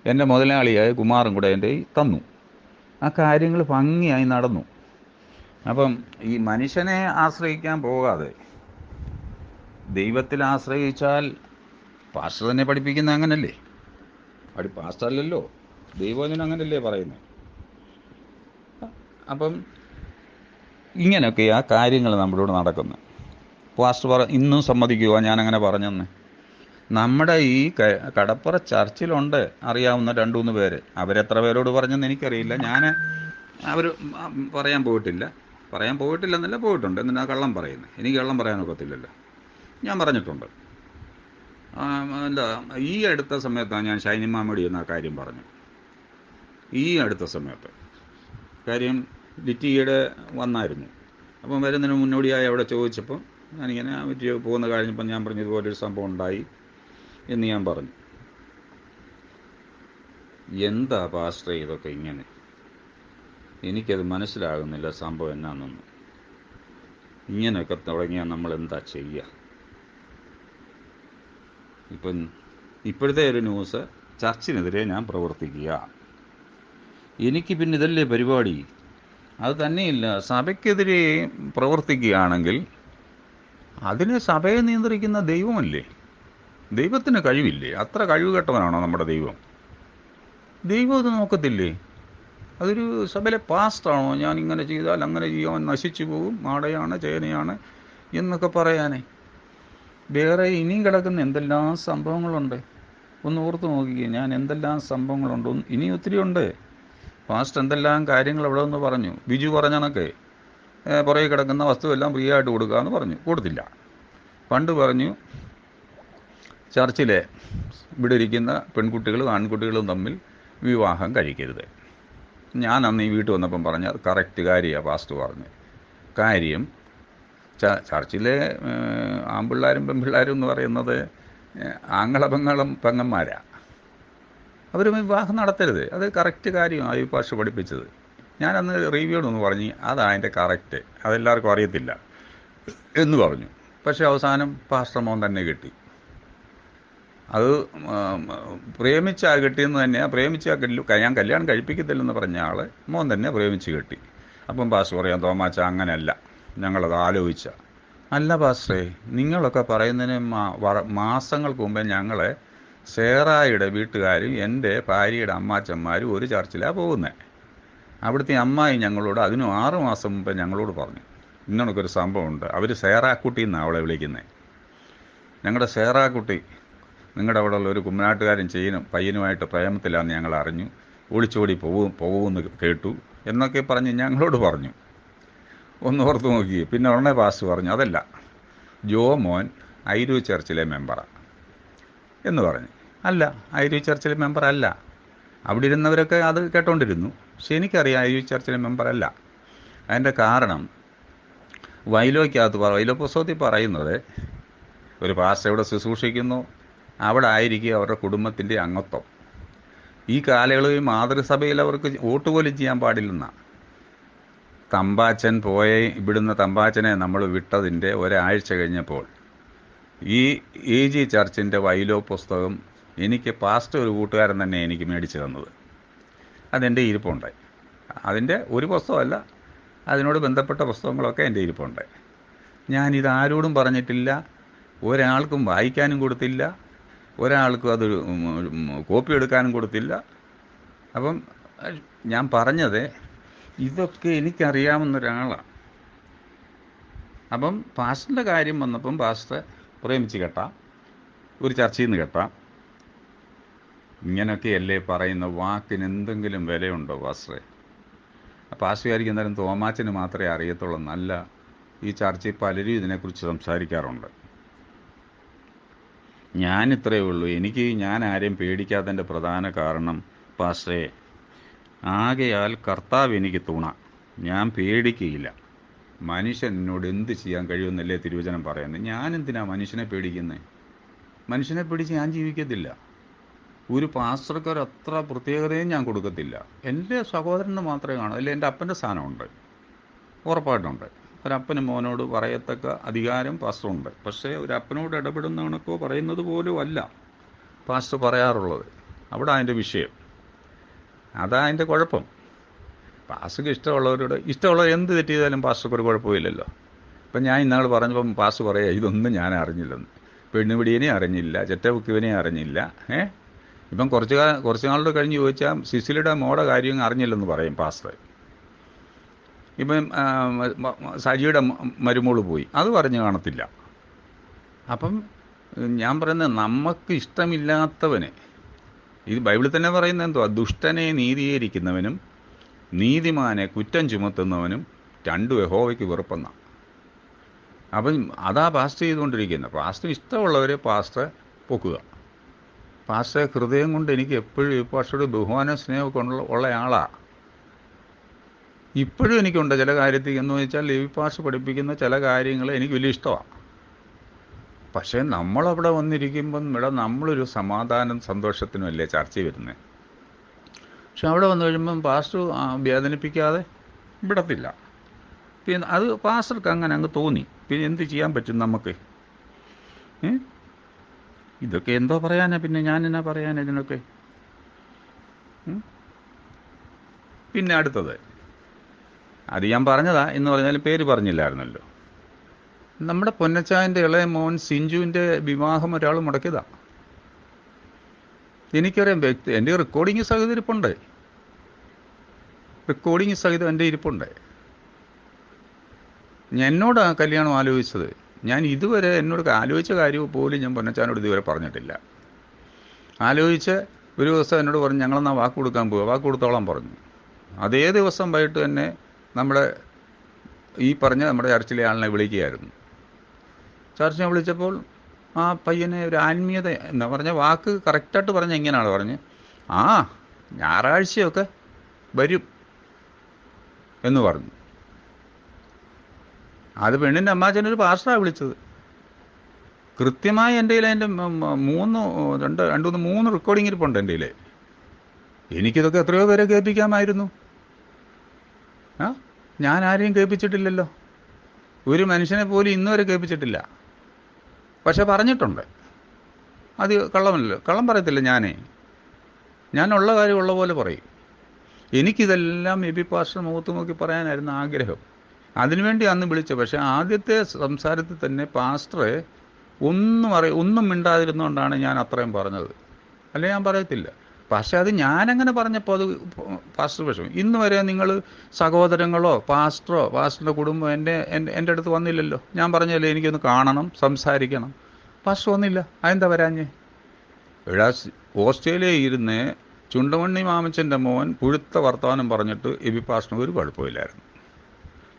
എൻ്റെ മുതലാളിയായ കുമാറും കൂടെ എൻ്റെ കയ്യിൽ തന്നു. ആ കാര്യങ്ങൾ ഭംഗിയായി നടന്നു. അപ്പം ഈ മനുഷ്യനെ ആശ്രയിക്കാൻ പോകാതെ ദൈവത്തിൽ ആശ്രയിച്ചാൽ, പാസ്റ്റർ തന്നെ പഠിപ്പിക്കുന്ന അങ്ങനല്ലേ? പാസ്റ്റർ അല്ലല്ലോ, ദൈവവചനം അങ്ങനല്ലേ പറയുന്നത്. അപ്പം ഇങ്ങനെയൊക്കെ ആ കാര്യങ്ങൾ നമ്മളോട് നടക്കുന്നു. പാസ്റ്റർ ഇന്നും സമ്മതിക്കുക ഞാനങ്ങനെ പറഞ്ഞെന്ന്. നമ്മുടെ ഈ കടപ്പുറ ചർച്ചിലുണ്ട് അറിയാവുന്ന 2-3 പേര്. അവരെത്ര പേരോട് പറഞ്ഞെന്ന് എനിക്കറിയില്ല. അവർ പറയാൻ പോയിട്ടില്ലെന്നല്ല, പോയിട്ടുണ്ട്. എന്തിനാ കള്ളം പറയുന്നത്? എനിക്ക് കള്ളം പറയാനൊക്കത്തില്ലല്ലോ. ഞാൻ പറഞ്ഞിട്ടുണ്ട്. ഈ അടുത്ത സമയത്താണ് ഞാൻ ഷൈനിമാമോടി എന്ന കാര്യം പറഞ്ഞു. ഈ അടുത്ത സമയത്ത് കാര്യം ലിറ്റിയുടെ വന്നായിരുന്നു. അപ്പം വരുന്നതിന് മുന്നോടിയായി അവിടെ ചോദിച്ചപ്പോൾ ഞാനിങ്ങനെ പോകുന്ന കഴിഞ്ഞപ്പോൾ ഞാൻ പറഞ്ഞു, ഇതുപോലൊരു സംഭവം ഉണ്ടായി എന്ന് ഞാൻ പറഞ്ഞു. എന്താ പാസ്റ്റർ ഇതൊക്കെ ഇങ്ങനെ? എനിക്കത് മനസ്സിലാകുന്നില്ല സംഭവം എന്നാണെന്ന്. ഇങ്ങനെയൊക്കെ തുടങ്ങിയാൽ നമ്മൾ എന്താ ചെയ്യുക? ഇപ്പം ഇപ്പോഴത്തെ ഒരു ന്യൂസ്, ചർച്ചിനെതിരെ ഞാൻ പ്രവർത്തിക്കുക. എനിക്ക് പിന്നെ ഇതല്ലേ പരിപാടി? അത് തന്നെയില്ല, സഭയ്ക്കെതിരെ പ്രവർത്തിക്കുകയാണെങ്കിൽ അതിനെ സഭയെ നിയന്ത്രിക്കുന്ന ദൈവമല്ലേ? ദൈവത്തിന് കഴിവില്ലേ? അത്ര കഴിവ് കെട്ടവനാണോ നമ്മുടെ ദൈവം? ദൈവം അത് നോക്കത്തില്ലേ? അതൊരു സഭയിലെ പാസ്റ്ററാണോ ഞാൻ ഇങ്ങനെ ചെയ്താൽ അങ്ങനെ ചെയ്യാൻ നശിച്ചു പോകും, മാടയാണ് ചേനയാണ് എന്നൊക്കെ പറയാനേ? വേറെ ഇനിയും കിടക്കുന്ന എന്തെല്ലാം സംഭവങ്ങളുണ്ട്, ഒന്ന് ഓർത്ത് നോക്കിക്കേ. ഞാൻ എന്തെല്ലാം സംഭവങ്ങളുണ്ട്, ഇനി ഒത്തിരി ഉണ്ട്. പാസ്റ്റർ എന്തെല്ലാം കാര്യങ്ങൾ അവിടെ നിന്ന് പറഞ്ഞു. ബിജു പറഞ്ഞണക്കെ പുറകെ കിടക്കുന്ന വസ്തുവെല്ലാം ഫ്രീ ആയിട്ട് കൊടുക്കാമെന്ന് പറഞ്ഞു, കൊടുത്തില്ല. പണ്ട് പറഞ്ഞു ചർച്ചിലെ ഇവിടെ ഇരിക്കുന്ന പെൺകുട്ടികളും ആൺകുട്ടികളും തമ്മിൽ വിവാഹം കഴിക്കരുത്. ഞാൻ അന്ന് ഈ വീട്ടിൽ വന്നപ്പം പറഞ്ഞ അത് കറക്റ്റ് കാര്യമാണ് പാസ്റ്റർ പറഞ്ഞു. കാര്യം ചർച്ചിലെ ആൺപിള്ളേരും പെൺപിള്ളേരും എന്ന് പറയുന്നത് ആങ്ങളപങ്ങളും പെങ്ങന്മാരാണ്. അവർ വിവാഹം നടത്തരുത്, അത് കറക്റ്റ് കാര്യമാണ് ഈ പാസ്റ്റർ പഠിപ്പിച്ചത്. ഞാനന്ന് റിവ്യൂടൊന്ന് പറഞ്ഞു, അതാ അതിൻ്റെ കറക്റ്റ്, അതെല്ലാവർക്കും അറിയത്തില്ല എന്ന് പറഞ്ഞു. പക്ഷേ അവസാനം പാസ്റ്റർ മോൻ തന്നെ കിട്ടി. അത് പ്രേമിച്ചാൽ കിട്ടിയെന്ന് തന്നെയാണ്. ഞാൻ കല്യാണം കഴിപ്പിക്കത്തില്ലെന്ന് പറഞ്ഞ ആൾ മോൻ തന്നെ പ്രേമിച്ച് കിട്ടി. അപ്പം പാസ്റ്റർ പറയാം, തോമാച്ച അങ്ങനെയല്ല, ഞങ്ങളത് ആലോചിച്ച. അല്ല പാസ്റ്ററേ, നിങ്ങളൊക്കെ പറയുന്നതിന് മാസങ്ങൾക്ക് മുമ്പേ ഞങ്ങളെ സേറായുടെ വീട്ടുകാരും എൻ്റെ ഭാര്യയുടെ അമ്മാച്ചന്മാരും ഒരു ചർച്ചിലാണ് പോകുന്നത്. അവിടുത്തെ അമ്മായി ഞങ്ങളോട് അതിനും 6 മാസം മുമ്പേ ഞങ്ങളോട് പറഞ്ഞു, ഇന്നൊരു സംഭവമുണ്ട്. അവർ സേറാക്കുട്ടി എന്നാണ് അവളെ വിളിക്കുന്നത്. ഞങ്ങളുടെ സേറാക്കുട്ടി നിങ്ങളുടെ അവിടെ ഉള്ള ഒരു കുമ്മനാട്ടുകാരൻ പയ്യനുമായിട്ട് പ്രേമത്തിലാണെന്ന് ഞങ്ങൾ അറിഞ്ഞു, ഒളിച്ചോടി പോകുമെന്ന് കേട്ടു എന്നൊക്കെ പറഞ്ഞ് ഞങ്ങളോട് പറഞ്ഞു. ഒന്ന് ഓർത്ത് നോക്കി. പിന്നെ ഉടനെ പാസ്റ്റർ പറഞ്ഞു, അതല്ല, ജോ മോൻ ഐരൂ ചർച്ചിലെ മെമ്പറാണ് എന്ന് പറഞ്ഞു. അല്ല, ഐരൂ ചർച്ചിലെ മെമ്പർ അല്ല. അവിടെ ഇരുന്നവരൊക്കെ അത് കേട്ടോണ്ടിരുന്നു. പക്ഷെ എനിക്കറിയാം ഐരൂ ചർച്ചിലെ മെമ്പറല്ല. അതിൻ്റെ കാരണം വൈലോ പുസ്തകത്തിൽ പറയുന്നത്, ഒരു പാസ്റ്റർ എവിടെ ശുശ്രൂഷിക്കുന്നു അവിടെ ആയിരിക്കും അവരുടെ കുടുംബത്തിൻ്റെ അംഗത്വം. ഈ കാലയളവിൽ മാതൃസഭയിൽ അവർക്ക് വോട്ട് പോലും ചെയ്യാൻ പാടില്ലെന്നാണ്. തമ്പാച്ചൻ ഇവിടുന്ന് തമ്പാച്ചനെ നമ്മൾ വിട്ടതിൻ്റെ ഒരാഴ്ച കഴിഞ്ഞപ്പോൾ ഈ AG ചർച്ചിൻ്റെ വൈലോ പുസ്തകം എനിക്ക് പാസ്റ്റർ ഒരു കൂട്ടുകാരൻ തന്നെ എനിക്ക് മേടിച്ചു തന്നത്. അതെൻ്റെ ഇരിപ്പുണ്ട്. അതിൻ്റെ ഒരു പുസ്തകമല്ല, അതിനോട് ബന്ധപ്പെട്ട പുസ്തകങ്ങളൊക്കെ എൻ്റെ ഇരിപ്പുണ്ട്. ഞാനിതാരോടും പറഞ്ഞിട്ടില്ല, ഒരാൾക്കും വായിക്കാനും കൊടുത്തില്ല, ഒരാൾക്കും അത് കോപ്പി എടുക്കാനും കൊടുത്തില്ല. അപ്പം ഞാൻ പറഞ്ഞത്, ഇതൊക്കെ എനിക്കറിയാവുന്ന ഒരാളാണ്. അപ്പം പാസ്റ്ററിൻ്റെ കാര്യം വന്നപ്പം പാസ്റ്റർ പ്രേമിച്ച് കേട്ടാ, ഒരു ചർച്ചയിൽ നിന്ന് കേട്ടാ, ഇങ്ങനെയൊക്കെയല്ലേ പറയുന്ന വാക്കിന് എന്തെങ്കിലും വിലയുണ്ടോ പാസ്റ്ററെ? പാസ്റ്റർ വിചാരിക്കും എന്തായാലും തോമാച്ചന് മാത്രമേ അറിയത്തുള്ളൂ. നല്ല ഈ ചർച്ചയിൽ പലരും ഇതിനെക്കുറിച്ച് സംസാരിക്കാറുണ്ട്. ഞാനിത്രയേ ഉള്ളൂ. ഞാൻ ആരെയും പേടിക്കാത്തതിൻ്റെ പ്രധാന കാരണം പാസ്റ്ററെ, ആകയാൽ കർത്താവ് എനിക്ക് തുണ, ഞാൻ പേടിക്കുകയില്ല. മനുഷ്യൻ എന്നോട് എന്ത് ചെയ്യാൻ കഴിയുമെന്നല്ലേ തിരുവചനം പറയുന്നത്. ഞാനെന്തിനാ മനുഷ്യനെ പേടിക്കുന്നത്? മനുഷ്യനെ പേടിച്ച് ഞാൻ ജീവിക്കത്തില്ല. ഒരു പാസ്റ്റർക്ക് ഒരത്ര പ്രത്യേകതയും ഞാൻ കൊടുക്കത്തില്ല. എൻ്റെ സഹോദരന് മാത്രമേ കാണൂ. അല്ലെ എൻ്റെ അപ്പൻ്റെ സ്ഥാനമുണ്ട്, ഉറപ്പായിട്ടുണ്ട്. ഒരപ്പന് മോനോട് പറയത്തക്ക അധികാരം പാസ്റ്ററുണ്ട്. പക്ഷേ ഒരപ്പനോട് ഇടപെടുന്ന കണക്കോ പറയുന്നത് പോലും അല്ല പാസ്റ്റർ പറയാറുള്ളത്. അവിടെ അതിൻ്റെ വിഷയം, അതാ അതിൻ്റെ കുഴപ്പം. പാസ്റ്റർക്ക് ഇഷ്ടമുള്ളവർ എന്ത് തെറ്റ് ചെയ്താലും പാസ്റ്റർക്ക് ഒരു കുഴപ്പമില്ലല്ലോ. ഇപ്പം ഞാൻ ഇന്നാൾ പറഞ്ഞപ്പം പാസ്റ്റർ പറയുക ഇതൊന്നും ഞാൻ അറിഞ്ഞില്ലെന്ന്. പെണ്ണുപിടിയനെ അറിഞ്ഞില്ല, ചെറ്റബുക്കുവിനെ അറിഞ്ഞില്ല. ഇപ്പം കുറച്ച് നാളുടെ കഴിഞ്ഞ് ചോദിച്ചാൽ സിസിലിയുടെ മോടെ കാര്യം അറിഞ്ഞില്ലെന്ന് പറയും പാസ്റ്റർ. ഇപ്പം സജിയുടെ മരുമോള് പോയി, അത് പറഞ്ഞു കാണത്തില്ല. അപ്പം ഞാൻ പറയുന്നത്, നമുക്ക് ഇഷ്ടമില്ലാത്തവനെ, ഇത് ബൈബിളിൽ തന്നെ പറയുന്നത് എന്തുവാ? ദുഷ്ടനെ നീതീകരിക്കുന്നവനും നീതിമാനെ കുറ്റം ചുമത്തുന്നവനും രണ്ടും യഹോവയ്ക്ക് വെറുപ്പെന്ന. അപ്പം അതാ പാസ്റ്റർ ചെയ്തുകൊണ്ടിരിക്കുന്നത്. പാസ്റ്റർ ഇഷ്ടമുള്ളവരെ പാസ്റ്റർ പൊക്കുക. പാസ്റ്റർ ഹൃദയം കൊണ്ട് എനിക്ക് എപ്പോഴും ഈ പാസ്റ്ററുടെ ബഹുമാന സ്നേഹമൊക്കെ ഉള്ള ആളാണ്. ഇപ്പോഴും എനിക്കുണ്ട് ചില കാര്യത്തിൽ. എന്ന് വെച്ചാൽ ലേവി പാസ്റ്റർ പഠിപ്പിക്കുന്ന ചില കാര്യങ്ങൾ എനിക്ക് വലിയ ഇഷ്ടമാണ്. പക്ഷേ നമ്മളവിടെ വന്നിരിക്കുമ്പം നമ്മളൊരു സമാധാനം സന്തോഷത്തിനും അല്ലേ ചർച്ച വരുന്നത്. പക്ഷെ അവിടെ വന്നു കഴിയുമ്പം പാസ്റ്റർ വേദനിപ്പിക്കാതെ വിടത്തില്ല. പിന്നെ അത് പാസ്റ്റർക്ക് അങ്ങനെ അങ്ങ് തോന്നി. പിന്നെ എന്ത് ചെയ്യാൻ പറ്റും നമുക്ക്? ഇതൊക്കെ എന്തോ പറയാനാ, പിന്നെ ഞാൻ എന്നാ പറയാനാ ഇതിനൊക്കെ? പിന്നെ അടുത്തത്, അത് ഞാൻ പറഞ്ഞതാ എന്ന് പറഞ്ഞാലും പേര് പറഞ്ഞില്ലായിരുന്നല്ലോ. നമ്മുടെ പൊന്നച്ചായൻ്റെ ഇളയ മോൻ സിഞ്ചുവിൻ്റെ വിവാഹം ഒരാൾ മുടക്കിയതാ. എനിക്കറിയാം. എൻ്റെ റെക്കോർഡിങ് സഹിതം ഇരിപ്പുണ്ട്. റെക്കോർഡിങ് സഹിതം എൻ്റെ ഇരിപ്പുണ്ട്. എന്നോട് കല്യാണം ആലോചിച്ചത്. ഞാൻ ഇതുവരെ എന്നോട് ആലോചിച്ച കാര്യം പോലും ഞാൻ പൊന്നച്ചാനോട് ഇതുവരെ പറഞ്ഞിട്ടില്ല. ആലോചിച്ച് ഒരു ദിവസം എന്നോട് പറഞ്ഞു, ഞങ്ങളെന്നാ വാക്ക് കൊടുക്കാൻ പോവുക, വാക്ക് കൊടുത്തോളാൻ പറഞ്ഞു. അതേ ദിവസം വൈകിട്ട് തന്നെ നമ്മുടെ നമ്മുടെ ചർച്ചിലെ ആളിനെ വിളിക്കുകയായിരുന്നു. ചർച്ചിനെ വിളിച്ചപ്പോൾ ആ പയ്യനെ ഒരു ആത്മീയത എന്താ പറഞ്ഞ വാക്ക് കറക്റ്റായിട്ട് പറഞ്ഞ ഇങ്ങനെയാണ് പറഞ്ഞ്, ഞായറാഴ്ചയൊക്കെ വരും എന്ന് പറഞ്ഞു. അത് പെണ്ണിൻ്റെ അമ്മാച്ചനൊരു പാസ്റ്ററാണ് വിളിച്ചത്. കൃത്യമായി എൻ്റെ കയ്യിൽ അതിൻ്റെ 3 റെക്കോർഡിങ് ഇരിപ്പുണ്ട് എൻ്റെ കയ്യിൽ. എനിക്കിതൊക്കെ എത്രയോ പേരെ കേൾപ്പിക്കാമായിരുന്നു. ഞാൻ ആരെയും കേൾപ്പിച്ചിട്ടില്ലല്ലോ. ഒരു മനുഷ്യനെ പോലും ഇന്നുവരെ കേൾപ്പിച്ചിട്ടില്ല. പക്ഷെ പറഞ്ഞിട്ടുണ്ട്. അത് കള്ളമല്ലല്ലോ, കള്ളം പറയത്തില്ല. ഞാനുള്ള കാര്യം ഉള്ള പോലെ പറയും. എനിക്കിതെല്ലാം എബി പാസ്റ്റർ മുഖത്ത് നോക്കി പറയാനായിരുന്നു ആഗ്രഹം. അതിനുവേണ്ടി അന്ന് വിളിച്ചത്. പക്ഷേ ആദ്യത്തെ സംസാരത്തിൽ തന്നെ പാസ്റ്ററെ ഒന്നും മിണ്ടാതിരുന്നുകൊണ്ടാണ് ഞാൻ അത്രയും പറഞ്ഞത്. അല്ലെ ഞാൻ പറയത്തില്ല. പക്ഷെ അത് ഞാനങ്ങനെ പറഞ്ഞപ്പോൾ അത് പാസ്റ്റർ വിഷമം. ഇന്ന് വരെ നിങ്ങൾ സഹോദരങ്ങളോ പാസ്റ്ററിൻ്റെ കുടുംബം എൻ്റെ അടുത്ത് വന്നില്ലല്ലോ. ഞാൻ പറഞ്ഞല്ലേ എനിക്കൊന്ന് കാണണം, സംസാരിക്കണം. പാസ്റ്റർ വന്നില്ല. അതെന്താ വരാഞ്ഞേ? ഓസ്ട്രേലിയയിൽ ഇരുന്ന് ചുണ്ടമണ്ണി മാമച്ചൻ്റെ മോൻ പുഴുത്ത വർത്തമാനം പറഞ്ഞിട്ട് എബി പാസ്റ്ററിന് ഒരു കുഴപ്പമില്ലായിരുന്നു.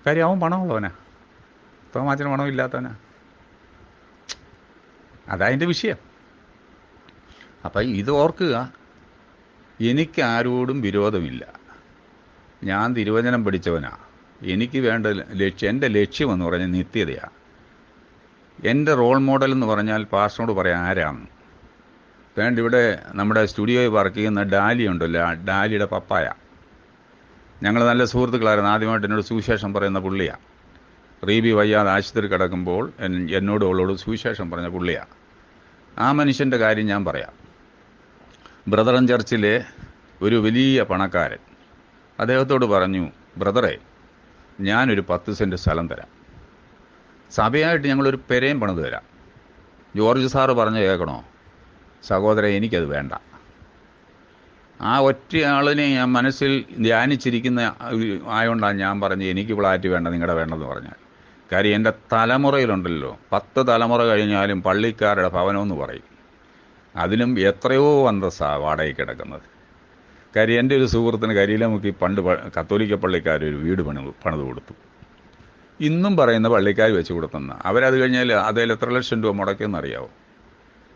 കാര്യം അവൻ പണമുള്ളവനാ, തോമാച്ചന് പണമില്ലാത്തവനാ. അതതിൻ്റെ വിഷയം. അപ്പം ഇത് ഓർക്കുക, എനിക്കാരോടും വിരോധമില്ല. ഞാൻ തിരുവചനം പഠിച്ചവനാ. എനിക്ക് വേണ്ട എൻ്റെ ലക്ഷ്യമെന്ന് പറഞ്ഞാൽ നിത്യതയാണ്. എൻ്റെ റോൾ മോഡൽ എന്ന് പറഞ്ഞാൽ പാസ്റ്ററിനോട് പറയാൻ ആരാണ് വേണ്ട. ഇവിടെ നമ്മുടെ സ്റ്റുഡിയോയിൽ വർക്ക് ചെയ്യുന്ന ഡാലി ഉണ്ടല്ലോ, ഡാലിയുടെ പപ്പായ. ഞങ്ങൾ നല്ല സുഹൃത്തുക്കളായിരുന്നു. ആദ്യമായിട്ട് എന്നോട് സുവിശേഷം പറയുന്ന പുള്ളിയാണ്. റീബി വയ്യാതെ ആശുപത്രി കിടക്കുമ്പോൾ എന്നോട് അവളോട് സുവിശേഷം പറഞ്ഞ പുള്ളിയാണ്. ആ മനുഷ്യൻ്റെ കാര്യം ഞാൻ പറയാം. ബ്രദറൻ ചർച്ചിലെ ഒരു വലിയ പണക്കാരൻ അദ്ദേഹത്തോട് പറഞ്ഞു, ബ്രദറെ, ഞാനൊരു 10 സെൻറ്റ് സ്ഥലം തരാം, സഭയായിട്ട് ഞങ്ങളൊരു പെരയും പണിത് തരാം. ജോർജ് സാറ് പറഞ്ഞ് കേൾക്കണോ? സഹോദരൻ, എനിക്കത് വേണ്ട. ആ ഒറ്റയാളിനെ ഞാൻ മനസ്സിൽ ധ്യാനിച്ചിരിക്കുന്ന ആയതുകൊണ്ടാണ് ഞാൻ പറഞ്ഞത് എനിക്ക് ഫ്ലാറ്റ് വേണ്ട, നിങ്ങളുടെ വേണ്ടെന്ന് പറഞ്ഞാൽ. കാര്യം എൻ്റെ തലമുറയിലുണ്ടല്ലോ, 10 തലമുറ കഴിഞ്ഞാലും പള്ളിക്കാരുടെ ഭവനമെന്ന് പറയും. അതിനും എത്രയോ അന്തസ്സാണ് വാടകയ്ക്ക് കിടക്കുന്നത്. കാര്യം എൻ്റെ ഒരു സുഹൃത്തിന് കരിയിലമുക്കി പണ്ട് കത്തോലിക്ക പള്ളിക്കാരൊരു വീട് പണിത് കൊടുത്തു. ഇന്നും പറയുന്ന പള്ളിക്കാർ വെച്ച് കൊടുത്തെന്ന്. അവരത് കഴിഞ്ഞാൽ അതിൽ എത്ര ലക്ഷം രൂപ മുടക്കിയെന്നറിയാവോ?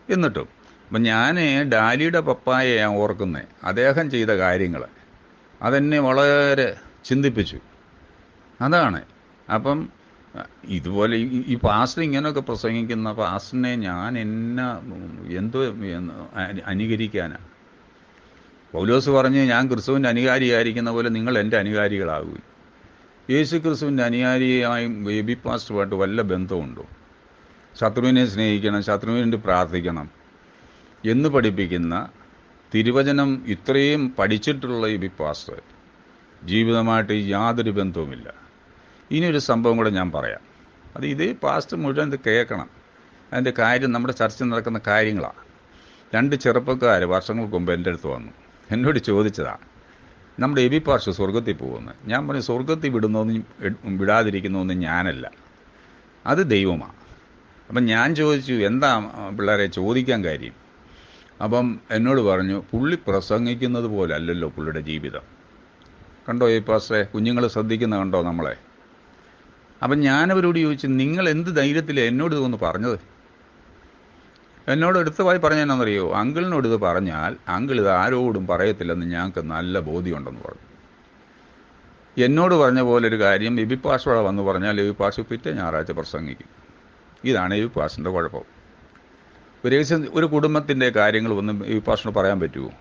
എന്നിട്ടും അപ്പം ഞാൻ ഡാലിയുടെ പപ്പായെ ഞാൻ ഓർക്കുന്നത്, അദ്ദേഹം ചെയ്ത കാര്യങ്ങൾ അതെന്നെ വളരെ ചിന്തിപ്പിച്ചു. അതാണ്. അപ്പം ഇതുപോലെ ഈ പാസ്റ്റർ ഇങ്ങനെയൊക്കെ പ്രസംഗിക്കുന്ന പാസ്റ്ററിനെ ഞാൻ എന്തോ അനുകരിക്കാനാണ്? പൗലോസ് പറഞ്ഞ്, ഞാൻ ക്രിസ്തുവിൻ്റെ അനുകാരിയായിരിക്കുന്ന പോലെ നിങ്ങൾ എൻ്റെ അനുകാരികളാകും. യേശു ക്രിസ്തുവിൻ്റെ അനുകാരിയായും ബേബി പാസ്റ്ററുമായിട്ട് വല്ല ബന്ധമുണ്ടോ? ശത്രുവിനെ സ്നേഹിക്കണം, ശത്രുവിന് വേണ്ടി പ്രാർത്ഥിക്കണം എന്ന് പഠിപ്പിക്കുന്ന തിരുവചനം ഇത്രയും പഠിച്ചിട്ടുള്ള ഈ ബി പാസ്റ്റർ ജീവിതമായിട്ട് യാതൊരു ബന്ധവുമില്ല. ഇനിയൊരു സംഭവം കൂടെ ഞാൻ പറയാം. അത് ഇതേ പാസ്റ്റർ മുഴുവൻ ഇത് കേൾക്കണം. അതിൻ്റെ കാര്യം നമ്മുടെ ചർച്ച നടക്കുന്ന കാര്യങ്ങളാണ്. 2 ചെറുപ്പക്കാർ വർഷങ്ങൾക്ക് മുമ്പ് എൻ്റെ അടുത്ത് വന്നു, എന്നോട് ചോദിച്ചതാണ്, നമ്മുടെ എബി പാസ്റ്റർ സ്വർഗത്തിൽ പോകുന്നത്. ഞാൻ പറഞ്ഞു, സ്വർഗത്തിൽ വിടാതിരിക്കുന്നതൊന്നും ഞാനല്ല, അത് ദൈവമാണ്. അപ്പം ഞാൻ ചോദിച്ചു, എന്താ പിള്ളേരെ ചോദിക്കാൻ കാര്യം? അപ്പം എന്നോട് പറഞ്ഞു, പുള്ളി പ്രസംഗിക്കുന്നത് പോലെ അല്ലല്ലോ പുള്ളിയുടെ ജീവിതം. കണ്ടോ ഈ പാസ്റ്ററെ, കുഞ്ഞുങ്ങൾ ശ്രദ്ധിക്കുന്ന കണ്ടോ നമ്മളെ? അപ്പം ഞാനവരോട് ചോദിച്ചു, നിങ്ങൾ എന്ത് ധൈര്യത്തിലാണ് എന്നോട് ഇതൊന്ന് പറഞ്ഞത്? എന്നോട് എടുത്തതായി പറഞ്ഞതെന്നറിയോ? അങ്കിളിനോട് ഇത് പറഞ്ഞാൽ അങ്കിൾ ഇത് ആരോടും പറയത്തില്ലെന്ന് ഞങ്ങൾക്ക് നല്ല ബോധ്യമുണ്ടെന്ന് പറഞ്ഞു. എന്നോട് പറഞ്ഞ പോലൊരു കാര്യം എബി പാസ്റ്റർ വന്ന് പറഞ്ഞാൽ എബി പാസ്റ്റർ പിറ്റേ ഞായറാഴ്ച പ്രസംഗിക്കും. ഇതാണ് എബി പാസ്റ്ററിൻ്റെ കുഴപ്പം. ഒരു കുടുംബത്തിൻ്റെ കാര്യങ്ങൾ വന്ന് എബി പാസ്റ്ററിന് പറയാൻ പറ്റുമോ?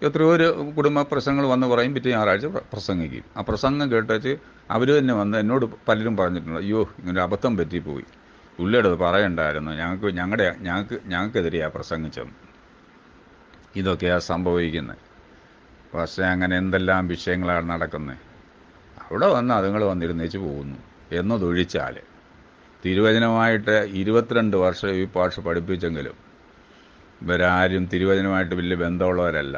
എത്രയോ ഒരു കുടുംബ പ്രസംഗങ്ങൾ വന്ന് പറയും, പിറ്റേ ഞായറാഴ്ച പ്രസംഗിക്കും. ആ പ്രസംഗം കേട്ടേച്ച് അവർ തന്നെ വന്ന് എന്നോട് പലരും പറഞ്ഞിട്ടുണ്ട്, അയ്യോ ഇങ്ങനെ അബദ്ധം പറ്റിപ്പോയി, പുള്ളിയുടെ അത് പറയണ്ടായിരുന്നു, ഞങ്ങൾക്കെതിരെയാണ് പ്രസംഗിച്ചത്. ഇതൊക്കെയാണ് സംഭവിക്കുന്നത്. പക്ഷേ അങ്ങനെ എന്തെല്ലാം വിഷയങ്ങളാണ് നടക്കുന്നത്. അവിടെ വന്ന് അതുങ്ങൾ വന്നിരുന്നേച്ച് പോകുന്നു എന്നതൊഴിച്ചാൽ തിരുവചനമായിട്ട് 22 വർഷം ഈ പാഷ പഠിപ്പിച്ചെങ്കിലും ഇവരാരും തിരുവചനമായിട്ട് വലിയ ബന്ധമുള്ളവരല്ല.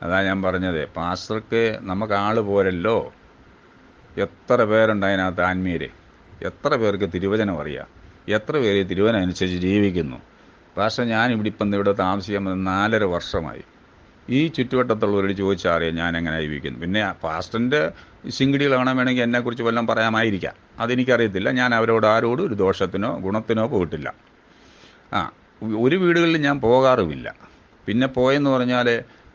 അതാ ഞാൻ പറഞ്ഞത്, പാസ്റ്റർക്ക് നമുക്ക് ആൾ പോരല്ലോ. എത്ര പേരുണ്ട് അതിനകത്ത് ആത്മീയരെ? എത്ര പേർക്ക് തിരുവചനം അറിയാം? എത്ര പേര് തിരുവചനം അനുസരിച്ച് ജീവിക്കുന്നു? പാസ്റ്റർ, ഞാനിവിടെ ഇവിടെ താമസിക്കാൻ 4.5 വർഷമായി. ഈ ചുറ്റുവട്ടത്തുള്ളവരോട് ചോദിച്ചാൽ അറിയാം ഞാൻ എങ്ങനെ ജീവിക്കുന്നു. പിന്നെ പാസ്റ്ററിൻ്റെ സിംഗിടികൾ കാണാൻ വേണമെങ്കിൽ എന്നെക്കുറിച്ച് വല്ലതും പറയാമായിരിക്കാം, അതെനിക്കറിയത്തില്ല. ഞാൻ ആരോടും ഒരു ദോഷത്തിനോ ഗുണത്തിനോ പോയിട്ടില്ല. ഒരു വീടുകളിൽ ഞാൻ പോകാറുമില്ല. പിന്നെ പോയെന്ന് പറഞ്ഞാൽ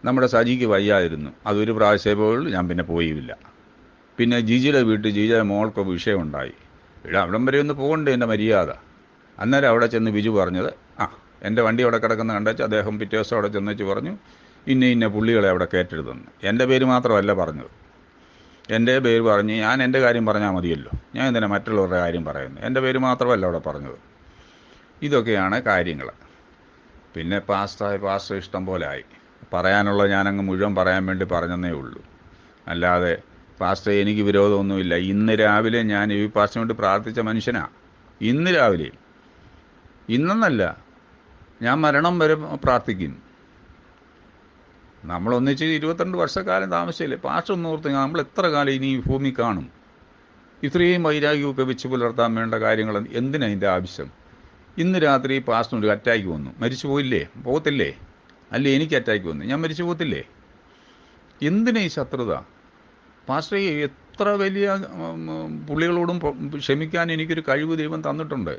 നമ്മുടെ സജിക്ക് വയ്യായിരുന്നു, അതൊരു പ്രാവശ്യമേ പോയുള്ളൂ, ഞാൻ പിന്നെ പോയില്ല. പിന്നെ ജിജിയുടെ ജിജിയുടെ മോൾക്ക് വിഷയമുണ്ടായി, അവിടം വരെ ഒന്ന് പോകണ്ടേ എൻ്റെ മര്യാദ. അന്നേരം അവിടെ ചെന്ന് ബിജു പറഞ്ഞത്, എൻ്റെ വണ്ടി അവിടെ കിടക്കുന്ന കണ്ടുവച്ച് അദ്ദേഹം പിറ്റേ ദിവസം അവിടെ ചെന്നുവെച്ച് പറഞ്ഞു, ഇന്ന പുള്ളികളെ അവിടെ കയറ്റരുതെന്ന്. എൻ്റെ പേര് മാത്രമല്ല പറഞ്ഞത്, എൻ്റെ പേര് പറഞ്ഞ് ഞാൻ എൻ്റെ കാര്യം പറഞ്ഞാൽ മതിയല്ലോ, ഞാൻ എന്തിനാ മറ്റുള്ളവരുടെ കാര്യം പറയുന്നത്? എൻ്റെ പേര് മാത്രമല്ല അവിടെ പറഞ്ഞത്. ഇതൊക്കെയാണ് കാര്യങ്ങൾ. പിന്നെ പാസ്റ്റർ ഇഷ്ടം പോലെ ആയി. പറയാനുള്ള ഞാനങ്ങ് മുഴുവൻ പറയാൻ വേണ്ടി പറഞ്ഞതേ ഉള്ളൂ. അല്ലാതെ പാസ്റ്റർ എനിക്ക് വിരോധമൊന്നുമില്ല. ഇന്ന് രാവിലെ ഞാൻ ഈ പാസ്റ്ററിന് വേണ്ടി പ്രാർത്ഥിച്ച മനുഷ്യനാണ്. ഇന്ന് രാവിലെ, ഇന്നെന്നല്ല, ഞാൻ മരണം വരെ പ്രാർത്ഥിക്കും. നമ്മളൊന്നിച്ച് 22 വർഷക്കാലം താമസിച്ചില്ലേ? പാസ്റ്റർ ഒന്ന് ഓർത്ത്, നമ്മൾ എത്ര കാലം ഇനി ഈ ഭൂമി കാണും? ഇത്രയും വൈരാഗ്യമൊക്കെ വെച്ച് പുലർത്താൻ വേണ്ട കാര്യങ്ങൾ എന്തിനാ ഇതിൻ്റെ ആവശ്യം? ഇന്ന് രാത്രി പാസ്റ്ററിന് ഒരു അറ്റാക്ക് വന്നു, മരിച്ചു പോയില്ലേ? പോകത്തില്ലേ? അല്ലേ എനിക്ക് അറ്റാക്ക് വന്നു, ഞാൻ മരിച്ചു പോകത്തില്ലേ? എന്തിനാ ഈ ശത്രുത? പാസ്റ്റർ, എത്ര വലിയ പുള്ളികളോടും ക്ഷമിക്കാൻ എനിക്കൊരു കഴിവ് ദൈവം തന്നിട്ടുണ്ട്.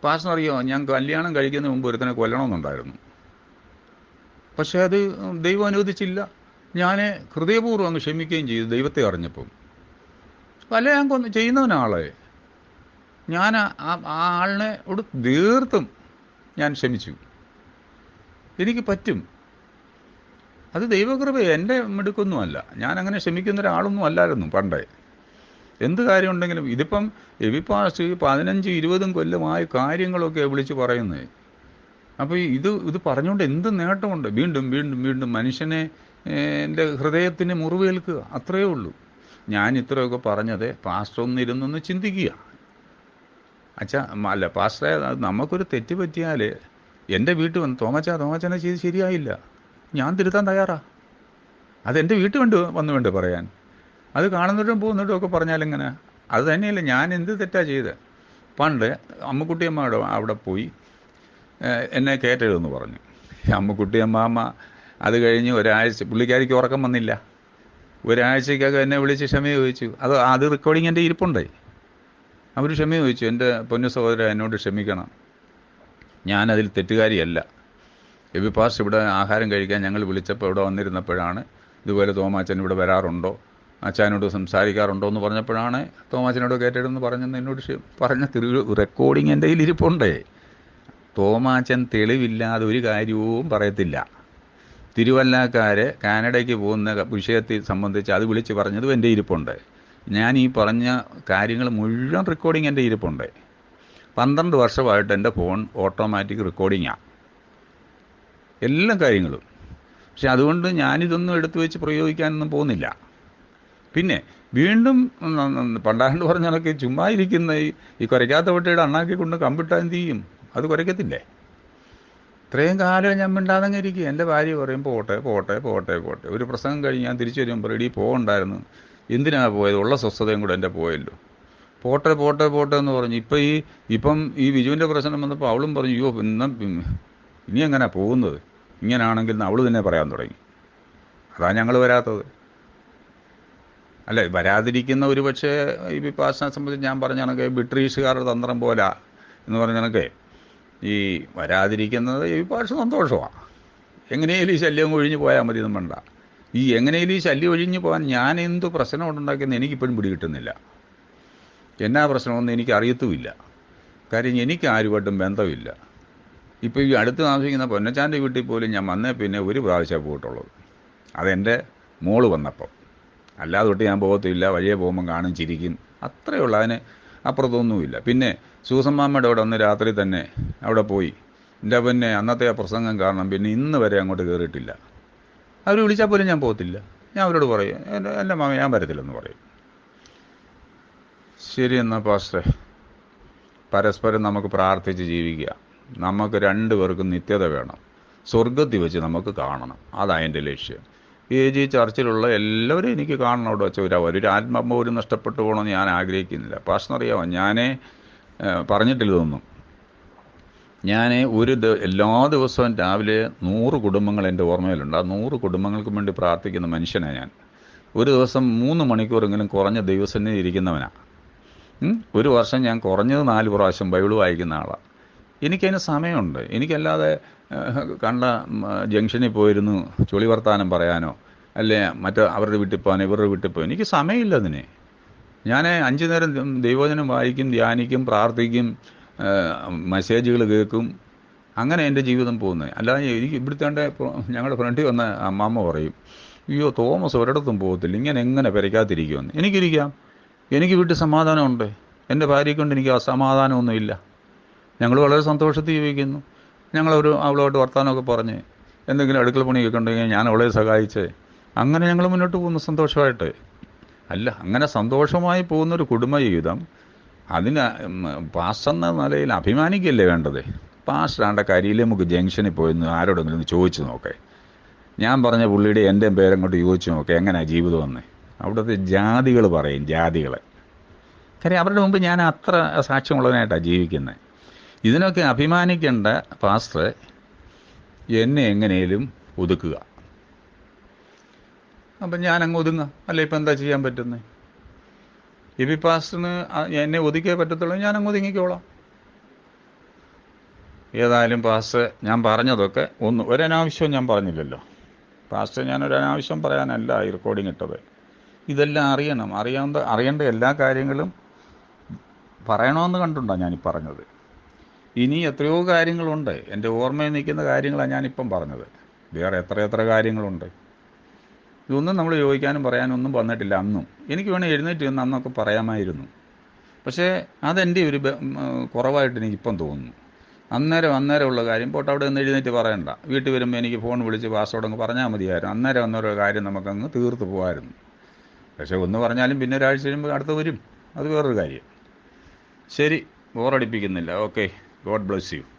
പാസ്റ്റർ അറിയോ, ഞാൻ കല്യാണം കഴിക്കുന്നതിന് മുമ്പ് ഒരുത്തനെ കൊല്ലണമെന്നുണ്ടായിരുന്നു. പക്ഷേ അത് ദൈവം അനുവദിച്ചില്ല. ഞാൻ ഹൃദയപൂർവ്വം അങ്ങ് ക്ഷമിക്കുകയും ചെയ്തു ദൈവത്തെ അറിഞ്ഞപ്പം. പല ഞാൻ ചെയ്യുന്നവനാളെ ഞാൻ ആ ആളിനെ തീർത്തും ഞാൻ ക്ഷമിച്ചു. എനിക്ക് പറ്റും. അത് ദൈവകൃപ, എൻ്റെ മിടുക്കൊന്നുമല്ല. ഞാനങ്ങനെ ക്ഷമിക്കുന്ന ഒരാളൊന്നും അല്ലായിരുന്നു പണ്ടേ. എന്ത് കാര്യമുണ്ടെങ്കിലും ഇതിപ്പം എബിപ്പാസ് 15-20 കൊല്ലമായ കാര്യങ്ങളൊക്കെ വിളിച്ച് പറയുന്നത്. അപ്പോൾ ഇത് പറഞ്ഞുകൊണ്ട് എന്ത് നേട്ടമുണ്ട്? വീണ്ടും വീണ്ടും വീണ്ടും മനുഷ്യനെ എൻ്റെ ഹൃദയത്തിന് മുറിവേൽക്കുക, അത്രയേ ഉള്ളൂ. ഞാൻ ഇത്രയൊക്കെ പറഞ്ഞത് പാസ്റ്റർ ഒന്നിരുന്നൊന്ന് ചിന്തിക്കുക. അല്ല പാസ്റ്ററെ, നമുക്കൊരു തെറ്റ് പറ്റിയാൽ എൻ്റെ വീട്ടിൽ വന്ന് തോമച്ചനെ ചെയ്ത് ശരിയായില്ല, ഞാൻ തിരുത്താൻ തയ്യാറാ. അതെൻ്റെ വീട്ടിൽ വന്നു വേണ്ട പറയാൻ. അത് കാണുന്നിട്ടും പോകുന്നിട്ടും ഒക്കെ പറഞ്ഞാലിങ്ങനെ. അത് തന്നെയല്ല ഞാൻ എന്ത് തെറ്റാ ചെയ്ത്. പണ്ട് അമ്മുക്കുട്ടിയമ്മ അവിടെ പോയി എന്നെ കയറ്റരുതെന്ന് പറഞ്ഞു. അമ്മുക്കുട്ടിയമ്മാമ്മ അത് കഴിഞ്ഞ് ഒരാഴ്ച പുള്ളിക്കാരിക്ക് ഉറക്കം വന്നില്ല. ഒരാഴ്ചയ്ക്കൊക്കെ എന്നെ വിളിച്ച് ക്ഷമ ചോദിച്ചു. അത് റെക്കോർഡിങ് എൻ്റെ ഇരിപ്പുണ്ടേ. അവർ ക്ഷമ ചോദിച്ചു, എൻ്റെ പൊന്നു സഹോദരൻ എന്നോട് ക്ഷമിക്കണം, ഞാനതിൽ തെറ്റുകാരിയല്ല. എബി പാസ്റ്റർ ഇവിടെ ആഹാരം കഴിക്കാൻ ഞങ്ങൾ വിളിച്ചപ്പോൾ ഇവിടെ വന്നിരുന്നപ്പോഴാണ് ഇതുപോലെ തോമാച്ചൻ ഇവിടെ വരാറുണ്ടോ, അച്ഛനോട് സംസാരിക്കാറുണ്ടോ എന്ന് പറഞ്ഞപ്പോഴാണ് തോമാച്ചനോട് കേട്ടിടുന്ന് പറഞ്ഞെന്ന് എന്നോട് പറഞ്ഞ റെക്കോർഡിങ് എൻ്റെ കയ്യിൽ ഇരിപ്പുണ്ടേ. തോമാച്ചൻ തെളിവില്ലാതെ ഒരു കാര്യവും പറയത്തില്ല. തിരുവല്ലക്കാര് കാനഡയ്ക്ക് പോകുന്ന വിഷയത്തെ സംബന്ധിച്ച് അത് വിളിച്ച് പറഞ്ഞതും എൻ്റെ ഇരിപ്പുണ്ട്. ഞാൻ ഈ പറഞ്ഞ കാര്യങ്ങൾ മുഴുവൻ റെക്കോർഡിങ് എൻ്റെ ഇരിപ്പുണ്ട്. 12 വർഷമായിട്ട് എൻ്റെ ഫോൺ ഓട്ടോമാറ്റിക് റെക്കോർഡിങ്ങാണ് എല്ലാ കാര്യങ്ങളും. പക്ഷെ അതുകൊണ്ട് ഞാനിതൊന്നും എടുത്തു വെച്ച് പ്രയോഗിക്കാനൊന്നും പോകുന്നില്ല. പിന്നെ വീണ്ടും പണ്ടാണ്ട് പറഞ്ഞ കണക്ക് ചുമ്മാ ഇരിക്കുന്ന ഈ കുരയ്ക്കാത്ത വട്ടിയുടെ അണ്ണാക്കി കൊണ്ട് കമ്പിട്ടാൽ എന്ത് ചെയ്യും? അത് കുരയ്ക്കത്തില്ലേ? ഇത്രയും കാലം ഞാൻ മിണ്ടാതങ്ങ് ഇരിക്കുക. എൻ്റെ ഭാര്യ പറയും പോട്ടെ പോട്ടെ പോട്ടെ പോട്ടെ. ഒരു പ്രസംഗം കഴിഞ്ഞ് ഞാൻ തിരിച്ചു വരുമ്പോൾ റെഡി പോകണ്ടായിരുന്നു, എന്തിനാ പോയത്, ഉള്ള സ്വസ്ഥതയും കൂടെ എൻ്റെ പോയല്ലോ, പോട്ടെ പോട്ടെ പോട്ടെ എന്ന് പറഞ്ഞു. ഇപ്പം ഈ ബിജുവിൻ്റെ പ്രശ്നം വന്നപ്പോൾ അവളും പറഞ്ഞു, അയ്യോ ഇനി എങ്ങനെ പോകുന്നത്, ഇങ്ങനാണെങ്കിൽ അവൾ തന്നെ പറയാൻ തുടങ്ങി. അതാ ഞങ്ങൾ വരാത്തത്. അല്ല, വരാതിരിക്കുന്ന ഒരു പക്ഷേ ഈ വിപാസനെ സംബന്ധിച്ച് ഞാൻ പറഞ്ഞ കണക്ക് ബ്രിട്ടീഷുകാരുടെ തന്ത്രം പോലെ എന്ന് പറഞ്ഞ കണക്ക് ഈ വരാതിരിക്കുന്നത് ഈ വിപാസ സന്തോഷമാണ്. എങ്ങനെയും ഈ ശല്യം ഒഴിഞ്ഞു പോയാൽ മതി എന്നും വേണ്ട. ഈ എങ്ങനെയും ഈ ശല്യം ഒഴിഞ്ഞു പോകാൻ ഞാൻ എന്ത് പ്രശ്നം കൊണ്ടുണ്ടാക്കിയെന്ന് എനിക്കിപ്പോഴും പിടികിട്ടുന്നില്ല. എന്നാ പ്രശ്നമൊന്നും എനിക്ക് അറിയത്തുമില്ല. കാര്യം എനിക്ക് ആരുമായിട്ടും ബന്ധമില്ല. ഇപ്പോൾ ഈ അടുത്ത് താമസിക്കുന്ന പൊന്നച്ചാൻ്റെ വീട്ടിൽ പോലും ഞാൻ വന്നേ പിന്നെ ഒരു പ്രാവശ്യമാണ് പോയിട്ടുള്ളത്. അതെൻ്റെ മോള് വന്നപ്പം. അല്ലാതെ തൊട്ട് ഞാൻ പോകത്തില്ല. വഴിയെ പോകുമ്പം കാണും, ചിരിക്കും, അത്രയേ ഉള്ളൂ. അതിന് അപ്പുറത്തൊന്നുമില്ല. പിന്നെ സൂസമ്മാമ്മയുടെ അവിടെ ഒന്ന് രാത്രി തന്നെ അവിടെ പോയി. എൻ്റെ പിന്നെ അന്നത്തെ ആ പ്രസംഗം കാരണം പിന്നെ ഇന്ന് വരെ അങ്ങോട്ട് കയറിയിട്ടില്ല. അവർ വിളിച്ചാൽ പോലും ഞാൻ പോകത്തില്ല. ഞാൻ അവരോട് പറയും, എൻ്റെ മാമ ഞാൻ വരത്തില്ലെന്ന് പറയും. ശരി, എന്നാൽ പാസ്റ്ററെ, പരസ്പരം നമുക്ക് പ്രാർത്ഥിച്ച് ജീവിക്കുക. നമുക്ക് രണ്ടുപേർക്കും നിത്യത വേണം. സ്വർഗത്തിൽ വെച്ച് നമുക്ക് കാണണം. അതാണ് എൻ്റെ ലക്ഷ്യം. ഈ ചർച്ചിലുള്ള എല്ലാവരും എനിക്ക് കാണണം. അവിടെ വെച്ചവരാ ഒരു ആത്മാവ് പോലും നഷ്ടപ്പെട്ടു പോകണമെന്ന് ഞാൻ ആഗ്രഹിക്കുന്നില്ല. പാസ്റ്ററിയാവാം, ഞാനേ പറഞ്ഞിട്ടില്ലതൊന്നും. ഞാൻ എല്ലാ ദിവസവും രാവിലെ 100 കുടുംബങ്ങൾ എൻ്റെ ഓർമ്മയിലുണ്ട്. ആ 100 കുടുംബങ്ങൾക്കും വേണ്ടി പ്രാർത്ഥിക്കുന്ന മനുഷ്യനാണ് ഞാൻ. ഒരു ദിവസം 3 മണിക്കൂറെങ്കിലും കുറഞ്ഞ ദൈവസന്നിധി ഇരിക്കുന്നവനാണ്. ഒരു വർഷം ഞാൻ കുറഞ്ഞത് 4 പ്രാവശ്യം ബൈബിൾ വായിക്കുന്ന ആളാണ്. എനിക്കതിന് സമയമുണ്ട്. എനിക്കല്ലാതെ കണ്ട ജംഗ്ഷനിൽ പോയിരുന്നു ചുളി വർത്താനം പറയാനോ അല്ലേ അവരുടെ വീട്ടിൽ പോകാനോ ഇവരുടെ വീട്ടിൽ പോകാനോ എനിക്ക് സമയമില്ല അതിന്. ഞാൻ 5 നേരം ദൈവവചനം വായിക്കും, ധ്യാനിക്കും, പ്രാർത്ഥിക്കും, മെസ്സേജുകൾ കേൾക്കും. അങ്ങനെ എൻ്റെ ജീവിതം പോകുന്നത്. അല്ലാതെ എനിക്ക് ഇവിടുത്തെ ഞങ്ങളുടെ ഫ്രണ്ടിൽ വന്ന അമ്മാമ്മ പറയും, അയ്യോ തോമസ് ഒരിടത്തും പോകത്തില്ല, ഇങ്ങനെ എങ്ങനെ പെരയ്ക്കാതിരിക്കുമെന്ന്. എനിക്കിരിക്കാം, എനിക്ക് വീട്ടിൽ സമാധാനമുണ്ട്. എൻ്റെ ഭാര്യയ്ക്കൊണ്ട് എനിക്ക് അസമാധാനമൊന്നുമില്ല. ഞങ്ങൾ വളരെ സന്തോഷത്തിൽ ജീവിക്കുന്നു. അവളോട്ട് വർത്താനമൊക്കെ പറഞ്ഞ് എന്തെങ്കിലും അടുക്കള പണിയൊക്കെ ഉണ്ടെങ്കിൽ ഞാൻ അവളെ സഹായിച്ച് അങ്ങനെ ഞങ്ങൾ മുന്നോട്ട് പോകുന്നു സന്തോഷമായിട്ട്. അല്ല, അങ്ങനെ സന്തോഷമായി പോകുന്നൊരു കുടുംബജീവിതം അതിന് പാസ്റ്റർ എന്ന നിലയിൽ അഭിമാനിക്കല്ലേ വേണ്ടത്. പാസ്റ്ററാണ്ട് കരിയിലേക്ക് ജംഗ്ഷനിൽ പോയെന്ന് ആരോടെങ്കിലും ചോദിച്ചു നോക്കേ. ഞാൻ പറഞ്ഞ പുള്ളിയുടെ എൻ്റെ പേരങ്ങോട്ട് ചോദിച്ചു നോക്കേ എങ്ങനെയാണ് ജീവിതമെന്ന്. അവിടുത്തെ ജാതികൾ പറയും, ജാതികളെ. കാര്യം അവരുടെ മുമ്പ് ഞാൻ അത്ര സാക്ഷ്യമുള്ളവനായിട്ടാണ് ജീവിക്കുന്നത്. ഇതിനൊക്കെ അഭിമാനിക്കേണ്ട പാസ്റ്റർ എന്നെ എങ്ങനെയും ഒതുക്കുക. അപ്പം ഞാനങ്ങ് ഒതുങ്ങാം. അല്ല, ഇപ്പം എന്താ ചെയ്യാൻ പറ്റുന്നത്? എബി പാസ്റ്ററിന് എന്നെ ഒതുക്കിയേ പറ്റത്തുള്ളൂ. ഞാനങ്ങ് ഒതുങ്ങിക്കോളാം. ഏതായാലും പാസ്റ്റർ ഞാൻ പറഞ്ഞതൊക്കെ ഒരനാവശ്യവും ഞാൻ പറഞ്ഞില്ലല്ലോ. പാസ്റ്റർ ഞാനൊരനാവശ്യം പറയാനല്ല ഈ റെക്കോർഡിങ് ഇട്ടത്. ഇതെല്ലാം അറിയേണ്ട എല്ലാ കാര്യങ്ങളും പറയണമെന്ന് കണ്ടുകൊണ്ടാണ് ഞാനീ പറഞ്ഞത്. ഇനി എത്രയോ കാര്യങ്ങളുണ്ട്. എൻ്റെ ഓർമ്മയിൽ നിൽക്കുന്ന കാര്യങ്ങളാണ് ഞാനിപ്പം പറഞ്ഞത്. വേറെ എത്ര കാര്യങ്ങളുണ്ട്. ഇതൊന്നും നമ്മൾ ചോദിക്കാനും പറയാനും ഒന്നും വന്നിട്ടില്ല അന്നും. എനിക്ക് വേണേൽ എഴുന്നേറ്റ് നിന്ന് അന്നൊക്കെ പറയാമായിരുന്നു. പക്ഷേ അതെൻ്റെ ഒരു കുറവായിട്ട് എനിക്കിപ്പം തോന്നുന്നു. അന്നേരമുള്ള കാര്യം പോട്ട് അവിടെ നിന്ന് എഴുന്നേറ്റ് പറയണ്ട. വീട്ടിൽ വരുമ്പോൾ എനിക്ക് ഫോൺ വിളിച്ച് പാസ്വേഡങ്ങ് പറഞ്ഞാൽ മതിയായിരുന്നു. അന്നേരം കാര്യം നമുക്കങ്ങ് തീർത്ത് പോകാമായിരുന്നു. പക്ഷേ ഒന്ന് പറഞ്ഞാലും പിന്നെ ഒരാഴ്ച കഴിയുമ്പോൾ അടുത്ത് വരും. അത് വേറൊരു കാര്യം. ശരി, ബോറടിപ്പിക്കുന്നില്ല. Okay, god bless U.